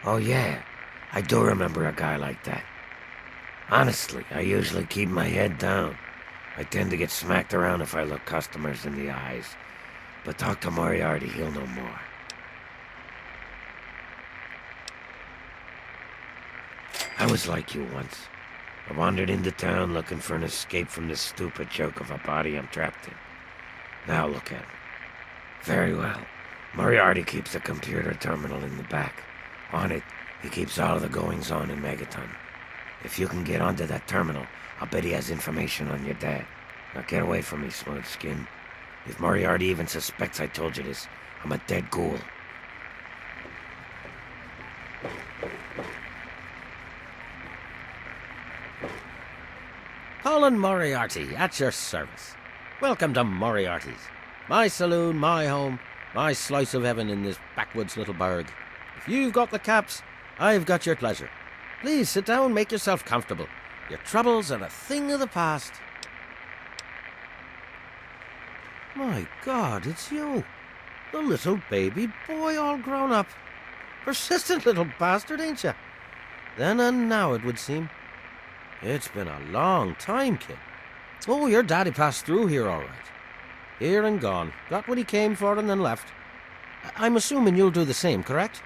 Oh yeah, I do remember a guy like that. Honestly, I usually keep my head down. I tend to get smacked around if I look customers in the eyes. But talk to Moriarty, he'll know more. I was like you once. I wandered into town looking for an escape from this stupid joke of a body I'm trapped in. Now look at me. Very well. Moriarty keeps a computer terminal in the back. On it, he keeps all of the goings-on in Megaton. If you can get onto that terminal, I'll bet he has information on your dad. Now get away from me, smooth skin. If Moriarty even suspects I told you this, I'm a dead ghoul. Colin Moriarty, at your service. Welcome to Moriarty's. My saloon, my home, my slice of heaven in this backwoods little burg. If you've got the caps, I've got your pleasure. Please sit down, make yourself comfortable. Your troubles are a thing of the past. My God, it's you. The little baby boy all grown up. Persistent little bastard, ain't you? Then and now, it would seem. It's been a long time, kid. Oh, your daddy passed through here all right. Here and gone. Got what he came for and then left. I'm assuming you'll do the same, correct?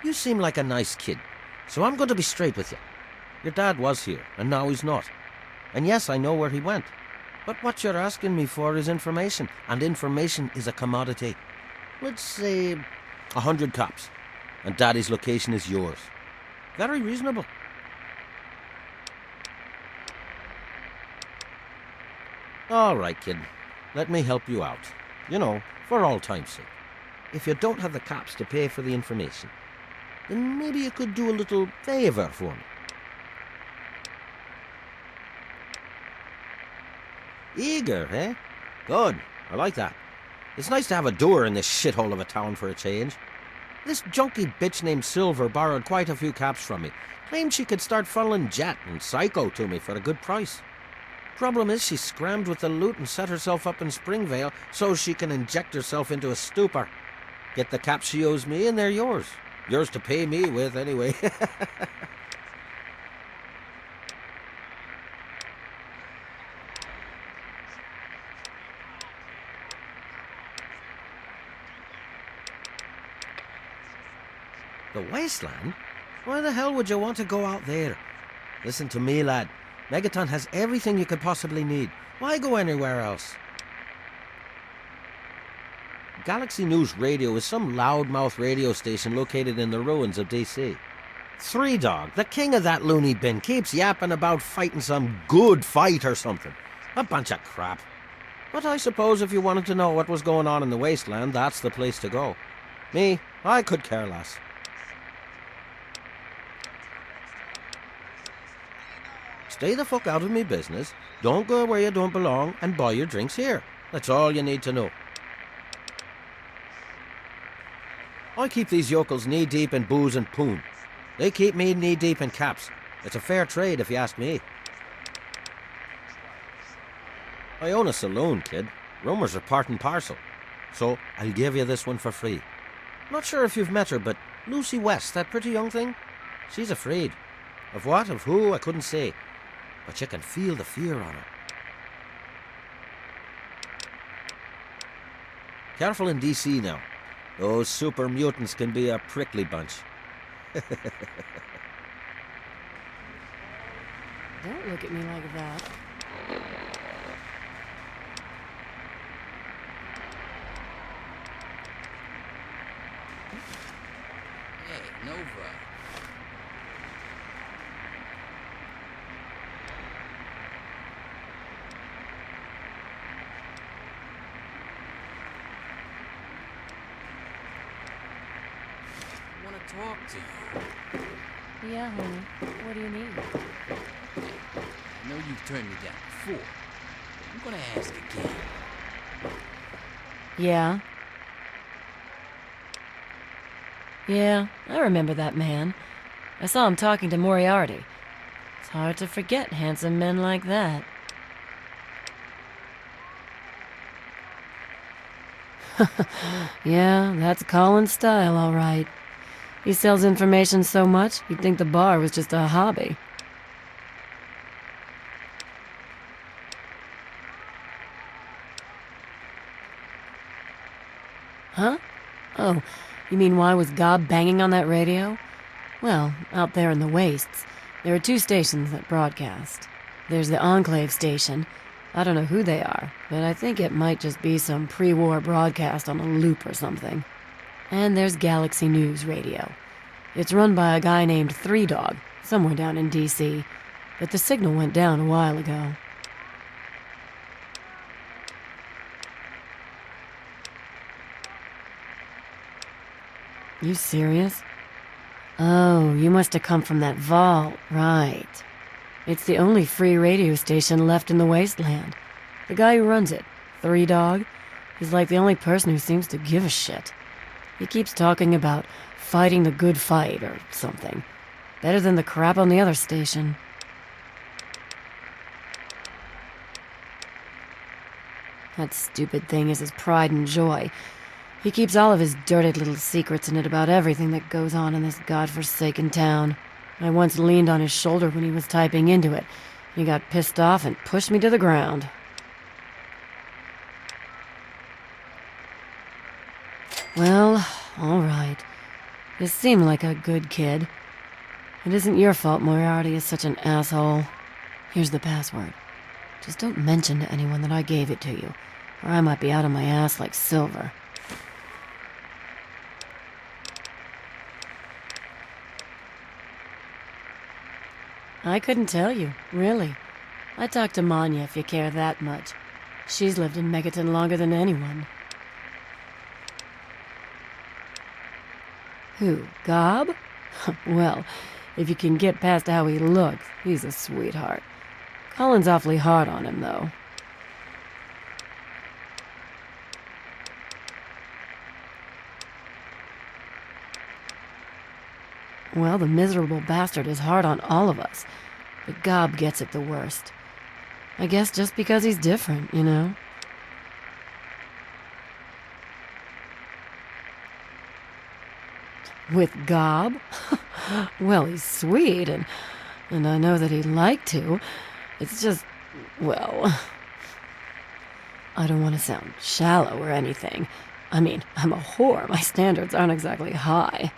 You seem like a nice kid, so I'm going to be straight with you. Your dad was here, and now he's not. And yes, I know where he went. But what you're asking me for is information, and information is a commodity. Let's say 100 cops, and Daddy's location is yours. Very reasonable. All right, kid. Let me help you out. You know, for all time's sake. If you don't have the cops to pay for the information, then maybe you could do a little favor for me. Eager, eh? Good. I like that. It's nice to have a doer in this shithole of a town for a change. This junky bitch named Silver borrowed quite a few caps from me. Claimed she could start funneling Jet and Psycho to me for a good price. Problem is, she scrammed with the loot and set herself up in Springvale so she can inject herself into a stupor. Get the caps she owes me and they're yours. Yours to pay me with, anyway. The wasteland? Why the hell would you want to go out there? Listen to me, lad. Megaton has everything you could possibly need. Why go anywhere else? Galaxy News Radio is some loudmouth radio station located in the ruins of DC. Three Dog, the king of that loony bin, keeps yapping about fighting some good fight or something. A bunch of crap. But I suppose if you wanted to know what was going on in the wasteland, that's the place to go. Me, I could care less. Stay the fuck out of me business, don't go where you don't belong, and buy your drinks here. That's all you need to know. I keep these yokels knee-deep in booze and poon. They keep me knee-deep in caps. It's a fair trade, if you ask me. I own a saloon, kid. Rumours are part and parcel. So, I'll give you this one for free. Not sure if you've met her, but Lucy West, that pretty young thing? She's afraid. Of what, of who, I couldn't say. But you can feel the fear on her. Careful in DC now. Those super mutants can be a prickly bunch. Don't look at me like that. Hey, Nova. Talk to you. Yeah, honey. What do you need? I know you've turned me down before, but I'm gonna ask again. Yeah? Yeah, I remember that man. I saw him talking to Moriarty. It's hard to forget handsome men like that. Yeah, that's Colin's style, all right. He sells information so much, you'd think the bar was just a hobby. Huh? Oh, you mean why was Gob banging on that radio? Well, out there in the wastes, there are 2 stations that broadcast. There's the Enclave station. I don't know who they are, but I think it might just be some pre-war broadcast on a loop or something. And there's Galaxy News Radio. It's run by a guy named Three Dog, somewhere down in D.C., but the signal went down a while ago. You serious? Oh, you must have come from that vault, right. It's the only free radio station left in the wasteland. The guy who runs it, Three Dog, he's like the only person who seems to give a shit. He keeps talking about fighting the good fight or something. Better than the crap on the other station. That stupid thing is his pride and joy. He keeps all of his dirty little secrets in it about everything that goes on in this godforsaken town. I once leaned on his shoulder when he was typing into it. He got pissed off and pushed me to the ground. Well, all right. You seem like a good kid. It isn't your fault Moriarty is such an asshole. Here's the password. Just don't mention to anyone that I gave it to you, or I might be out of my ass like Silver. I couldn't tell you, really. I talked to Manya if you care that much. She's lived in Megaton longer than anyone. Who, Gob? Well, if you can get past how he looks, he's a sweetheart. Colin's awfully hard on him, though. Well, the miserable bastard is hard on all of us, but Gob gets it the worst. I guess just because he's different, you know? With Gob? Well, he's sweet, and I know that he'd like to. It's just, well, I don't want to sound shallow or anything. I mean, I'm a whore. My standards aren't exactly high.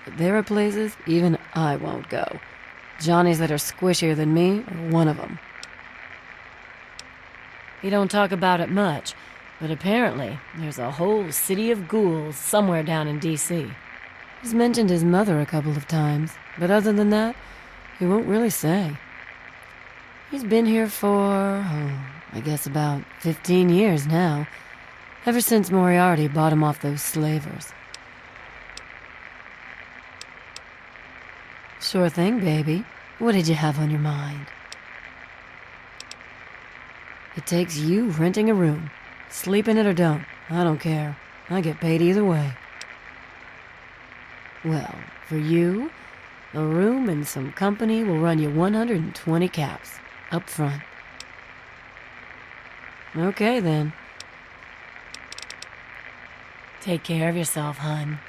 But there are places even I won't go. Johnnies that are squishier than me are one of them. He don't talk about it much, but apparently there's a whole city of ghouls somewhere down in D.C. He's mentioned his mother a couple of times, but other than that, he won't really say. He's been here for, I guess about 15 years now, ever since Moriarty bought him off those slavers. Sure thing, baby. What did you have on your mind? It takes you renting a room. Sleep in it or don't. I don't care. I get paid either way. Well, for you, a room and some company will run you 120 caps, up front. Okay, then. Take care of yourself, hun.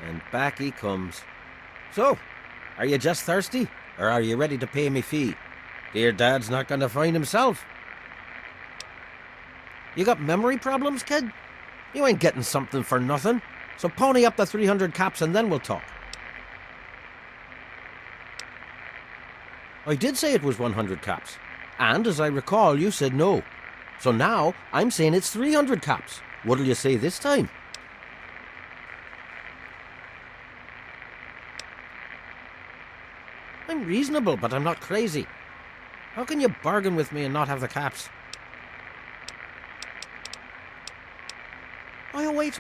And back he comes. So, are you just thirsty? Or are you ready to pay me fee? Dear Dad's not gonna find himself. You got memory problems, kid? You ain't getting something for nothing. So pony up the 300 caps and then we'll talk. I did say it was 100 caps. And as I recall, you said no. So now, I'm saying it's 300 caps. What'll you say this time? I'm reasonable, but I'm not crazy. How can you bargain with me and not have the caps? Oh, wait.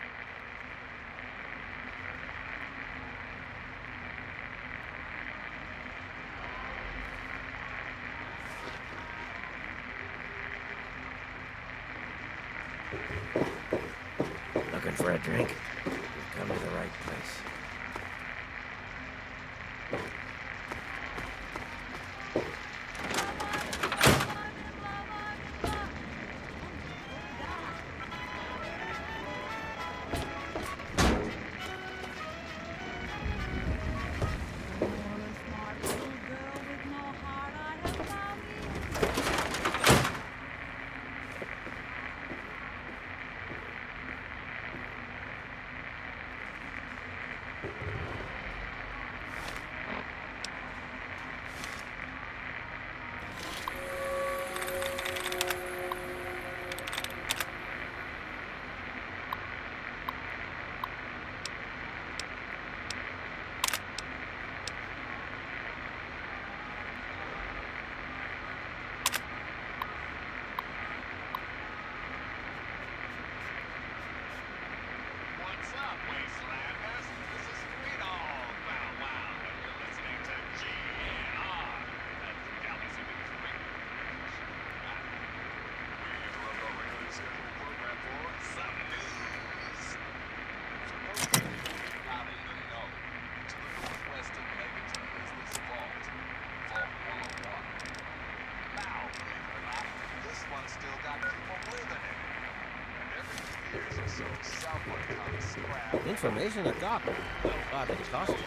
Looking for a drink? You've come to the right place. What's up, Wastelanders? This is Sweet Old Bow Wow, and you're listening to GNR. That's the Galaxy News Radio. We interrupt our regularly scheduled program for some news. Out in the know, to the northwest of Megaton is this vault. Vault 101. Now, believe it or not, this one's still got people living in it. Every few years or so, someone comes scrap. Information I got. God, it cost you.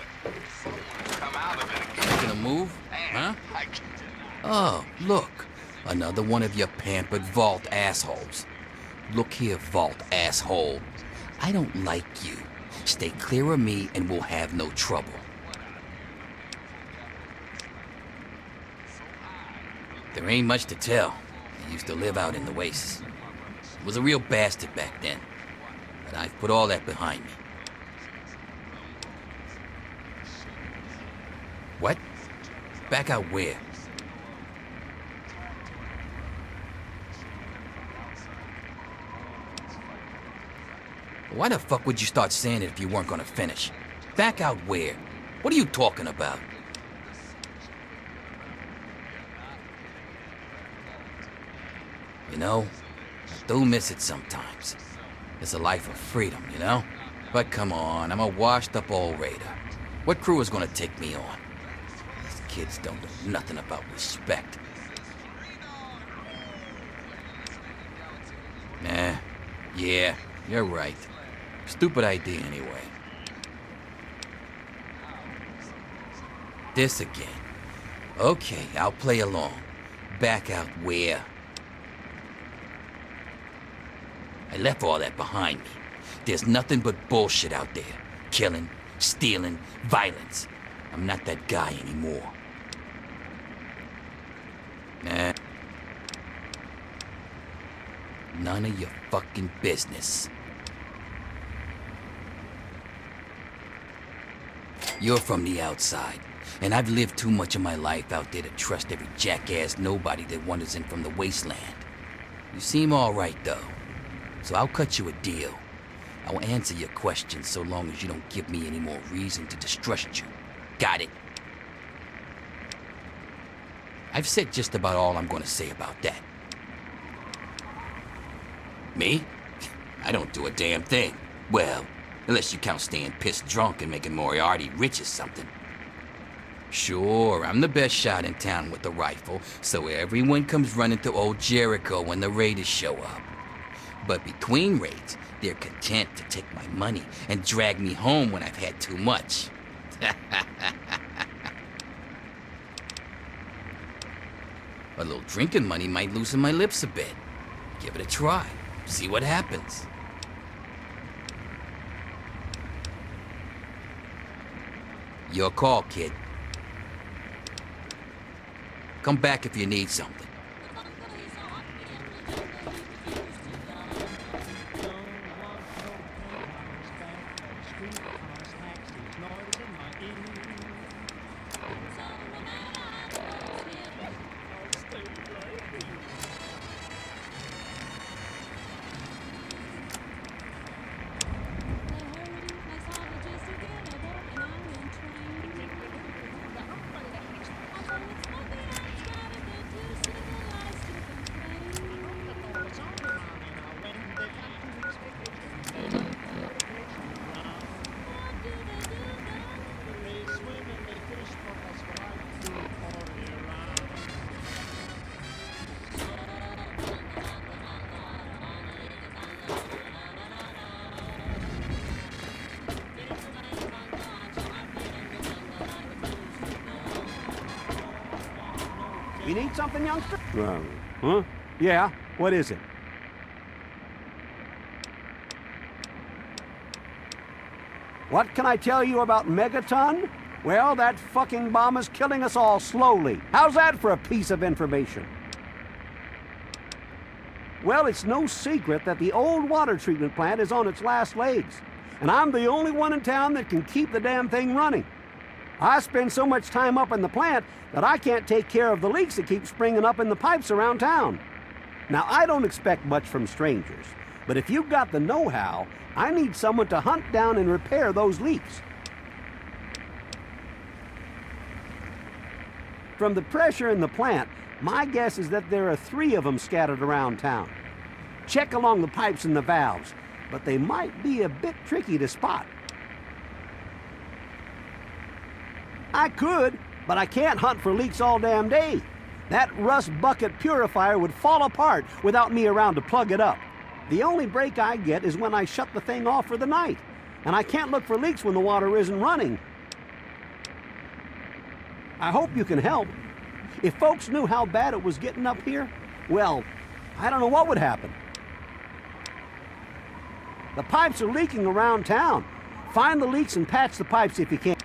Come out of it. Making a move? Huh? Oh, look. Another one of your pampered vault assholes. Look here, vault asshole. I don't like you. Stay clear of me and we'll have no trouble. There ain't much to tell. I used to live out in the wastes. Was a real bastard back then. But I've put all that behind me. What? Back out where? Why the fuck would you start saying it if you weren't gonna finish? Back out where? What are you talking about? You know, I do miss it sometimes. It's a life of freedom, you know? But come on, I'm a washed-up old raider. What crew is gonna take me on? These kids don't know nothing about respect. Nah, yeah, you're right. Stupid idea anyway. This again. Okay, I'll play along. Back out where? I left all that behind me. There's nothing but bullshit out there. Killing, stealing, violence. I'm not that guy anymore. Nah. None of your fucking business. You're from the outside, and I've lived too much of my life out there to trust every jackass nobody that wanders in from the wasteland. You seem all right, though, so I'll cut you a deal. I'll answer your questions so long as you don't give me any more reason to distrust you. Got it? I've said just about all I'm gonna say about that. Me? I don't do a damn thing. Well, unless you count staying pissed drunk and making Moriarty rich or something. Sure, I'm the best shot in town with the rifle, so everyone comes running to old Jericho when the raiders show up. But between raids, they're content to take my money and drag me home when I've had too much. A little drinking money might loosen my lips a bit. Give it a try. See what happens. Your call, kid. Come back if you need something. You need something, youngster? Huh? Yeah, what is it? What can I tell you about Megaton? Well, that fucking bomb is killing us all slowly. How's that for a piece of information? Well, it's no secret that the old water treatment plant is on its last legs, and I'm the only one in town that can keep the damn thing running. I spend so much time up in the plant that I can't take care of the leaks that keep springing up in the pipes around town. Now, I don't expect much from strangers, but if you've got the know-how, I need someone to hunt down and repair those leaks. From the pressure in the plant, my guess is that there are 3 of them scattered around town. Check along the pipes and the valves, but they might be a bit tricky to spot. I could, but I can't hunt for leaks all damn day. That rust bucket purifier would fall apart without me around to plug it up. The only break I get is when I shut the thing off for the night, and I can't look for leaks when the water isn't running. I hope you can help. If folks knew how bad it was getting up here, well, I don't know what would happen. The pipes are leaking around town. Find the leaks and patch the pipes if you can.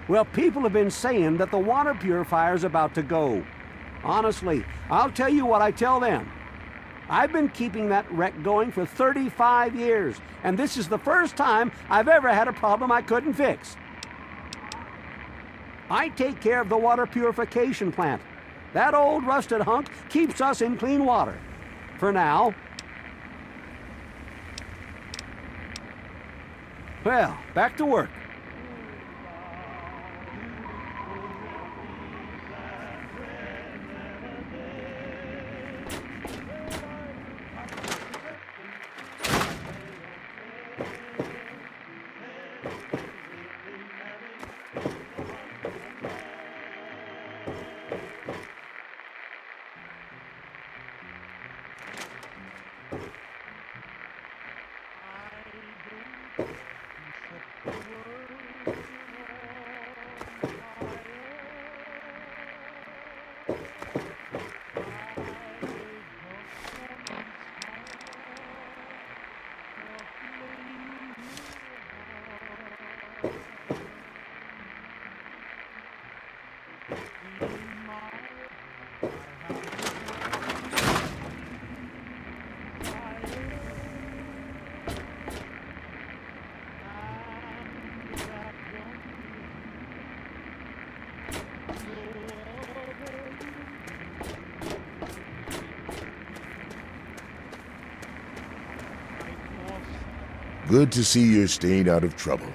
Well, people have been saying that the water purifier's about to go. Honestly, I'll tell you what I tell them. I've been keeping that wreck going for 35 years, and this is the first time I've ever had a problem I couldn't fix. I take care of the water purification plant. That old rusted hunk keeps us in clean water. For now. Well, back to work. Good to see you're staying out of trouble.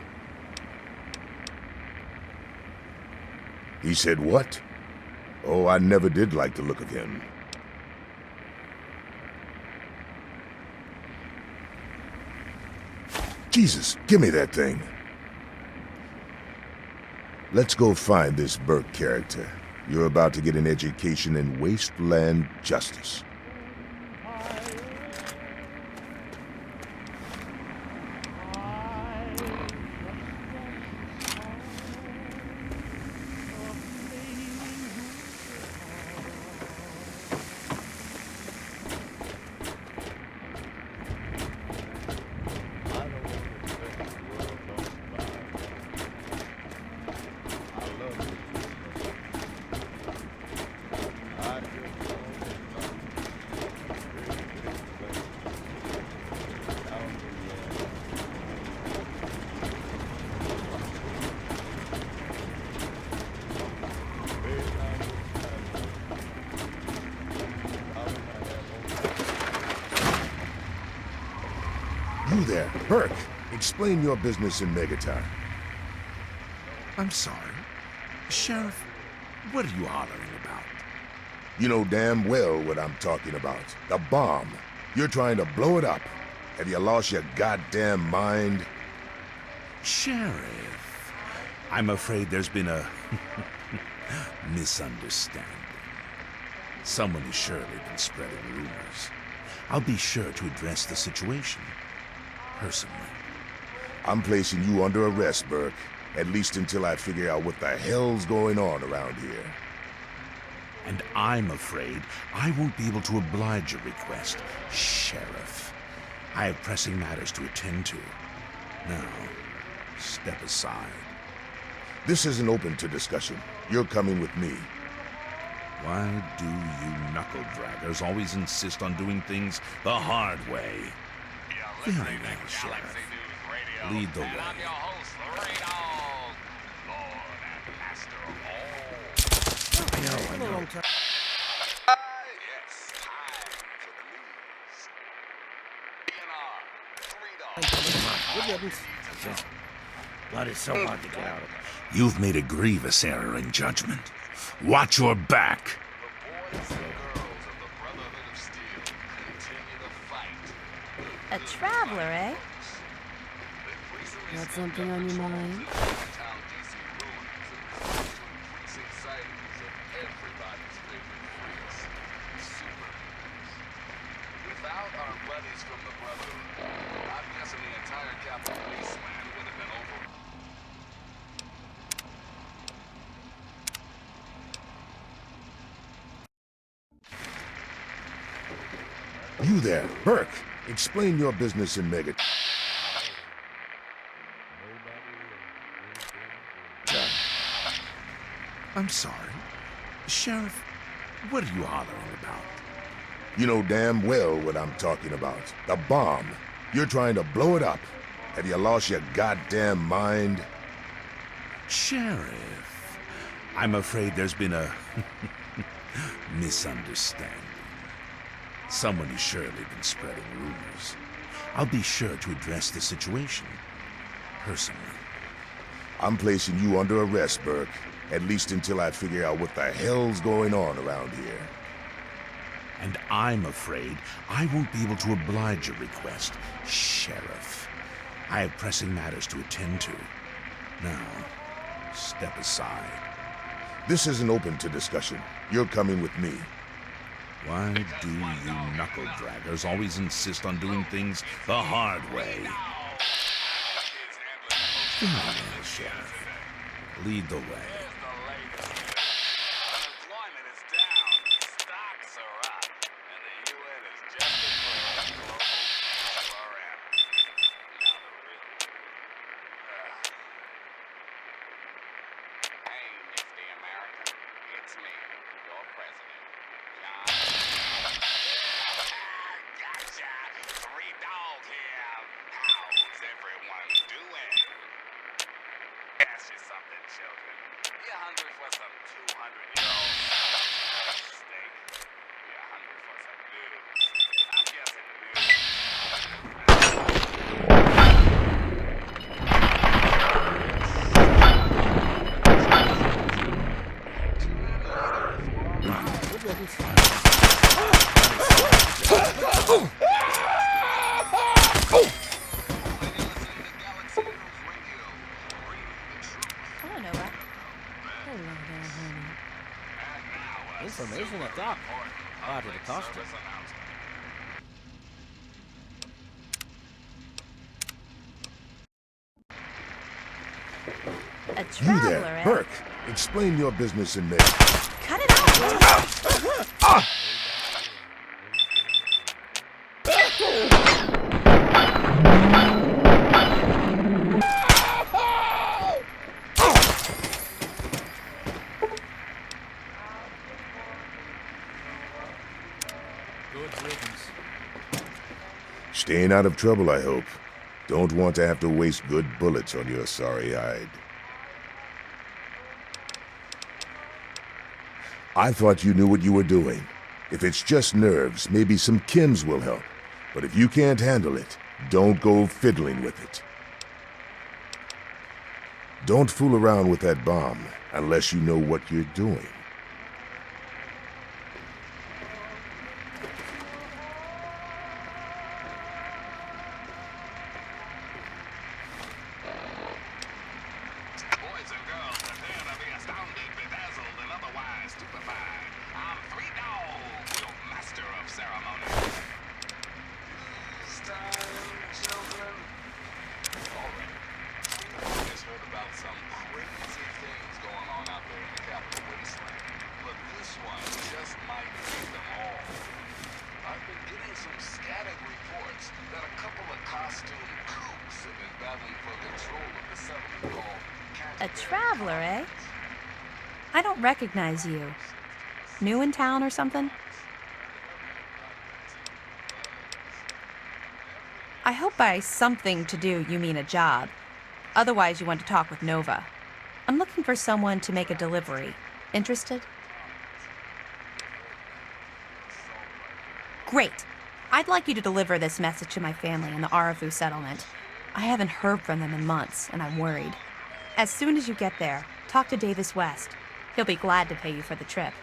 He said what? Oh, I never did like the look of him. Jesus, give me that thing. Let's go find this Burke character. You're about to get an education in wasteland justice. You there, Burke. Explain your business in Megaton. I'm sorry. Sheriff, what are you hollering about? You know damn well what I'm talking about. The bomb. You're trying to blow it up. Have you lost your goddamn mind? Sheriff, I'm afraid there's been a misunderstanding. Someone has surely been spreading rumors. I'll be sure to address the situation personally. I'm placing you under arrest, Burke. at least until I figure out what the hell's going on around here. And I'm afraid I won't be able to oblige your request, Sheriff. I have pressing matters to attend to. Now, step aside. This isn't open to discussion. You're coming with me. Why do you knuckle-draggers always insist on doing things the hard way? Very well, Sheriff. Lead the way. I know. Good riddance. Blood is so hard to get out of it. You've made a grievous error in judgment. Watch your back. A traveler, eh? Got something on your mind? Without our buddies from the Brotherhood, I'm guessing the entire capital wasteland would have been over. You there, Burke. Explain your business in Mega. I'm sorry. Sheriff, what are you hollering about? You know damn well what I'm talking about. The bomb. You're trying to blow it up. Have you lost your goddamn mind? Sheriff, I'm afraid there's been a misunderstanding. Someone has surely been spreading rumors. I'll be sure to address the situation personally. I'm placing you under arrest, Burke. At least until I figure out what the hell's going on around here. And I'm afraid I won't be able to oblige your request, Sheriff. I have pressing matters to attend to. Now, step aside. This isn't open to discussion. You're coming with me. Why do you knuckle-draggers always insist on doing things the hard way? Very well, Sheriff. Lead the way. Information at dock. Part of the costume. A traveler, You there, eh? Burke. Explain your business in Mega. Cut it out! Staying out of trouble, I hope. Don't want to have to waste good bullets on your sorry hide. I thought you knew what you were doing. If it's just nerves, maybe some chems will help. But if you can't handle it, don't go fiddling with it. Don't fool around with that bomb unless you know what you're doing. Some that a couple of costume kooks have been battling for control of the settlement called A traveler, eh? I don't recognize you. New in town or something? I hope by something to do you mean a job. Otherwise, you want to talk with Nova. I'm looking for someone to make a delivery. Interested? Great. I'd like you to deliver this message to my family in the Arafu settlement. I haven't heard from them in months, and I'm worried. As soon as you get there, talk to Davis West. He'll be glad to pay you for the trip.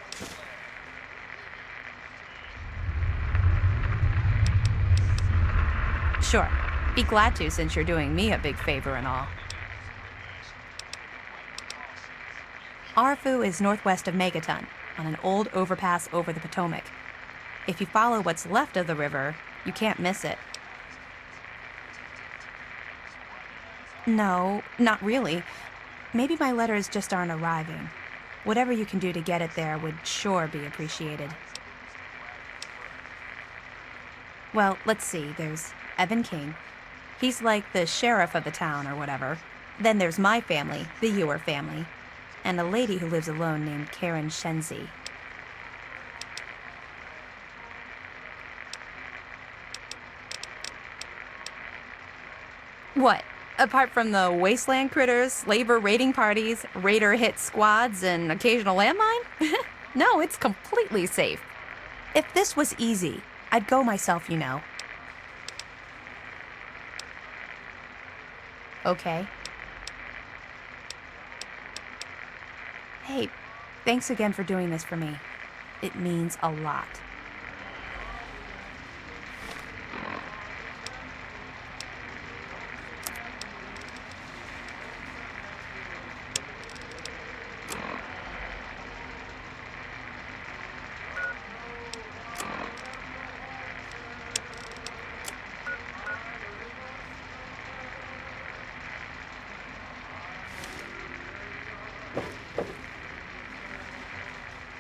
Sure. Be glad to, since you're doing me a big favor and all. Arafu is northwest of Megaton, on an old overpass over the Potomac. If you follow what's left of the river, you can't miss it. No, not really. Maybe my letters just aren't arriving. Whatever you can do to get it there would sure be appreciated. Well, let's see. There's Evan King. He's like the sheriff of the town or whatever. Then there's my family, the Ewer family, and a lady who lives alone named Karen Shenzi. What? Apart from the wasteland critters, labor raiding parties, raider hit squads, and occasional landmine? No, it's completely safe. If this was easy, I'd go myself, you know. Okay. Hey, thanks again for doing this for me. It means a lot.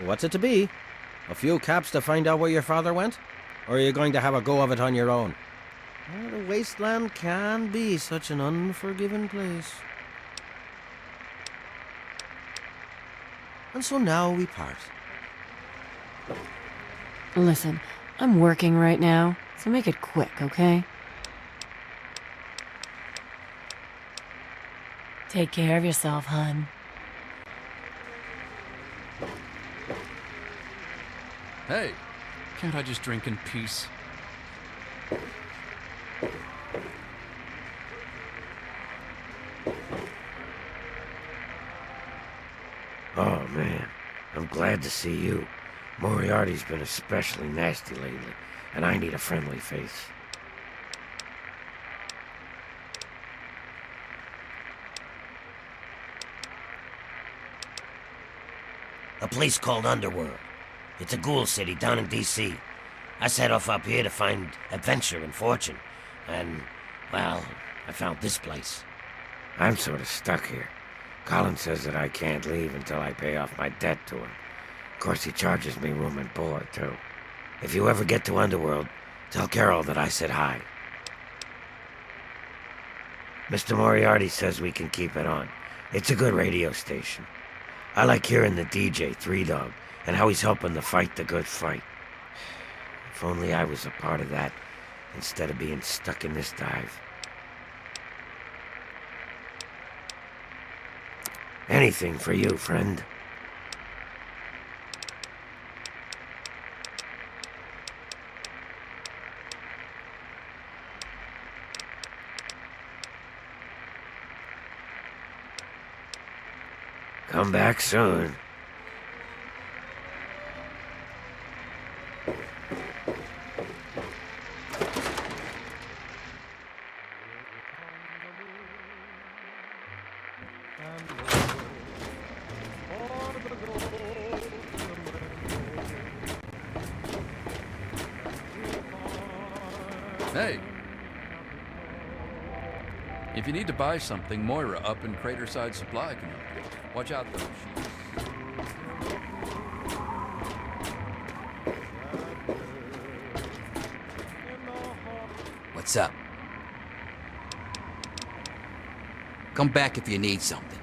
What's it to be? A few caps to find out where your father went? Or are you going to have a go of it on your own? Well, the wasteland can be such an unforgiving place. And so now we part. Listen, I'm working right now, so make it quick, okay? Take care of yourself, hun. Hey, can't I just drink in peace? Oh, man. I'm glad to see you. Moriarty's been especially nasty lately, and I need a friendly face. A place called Underworld. It's a ghoul city down in D.C. I set off up here to find adventure and fortune. And, well, I found this place. I'm sort of stuck here. Colin says that I can't leave until I pay off my debt to him. Of course, he charges me room and board, too. If you ever get to Underworld, tell Carol that I said hi. Mr. Moriarty says we can keep it on. It's a good radio station. I like hearing the DJ, Three Dog, and how he's helping to fight the good fight. If only I was a part of that, instead of being stuck in this dive. Anything for you, friend. Come back soon. Hey. If you need to buy something, Moira up in Craterside Supply can help you. Watch out, though. What's up? Come back if you need something.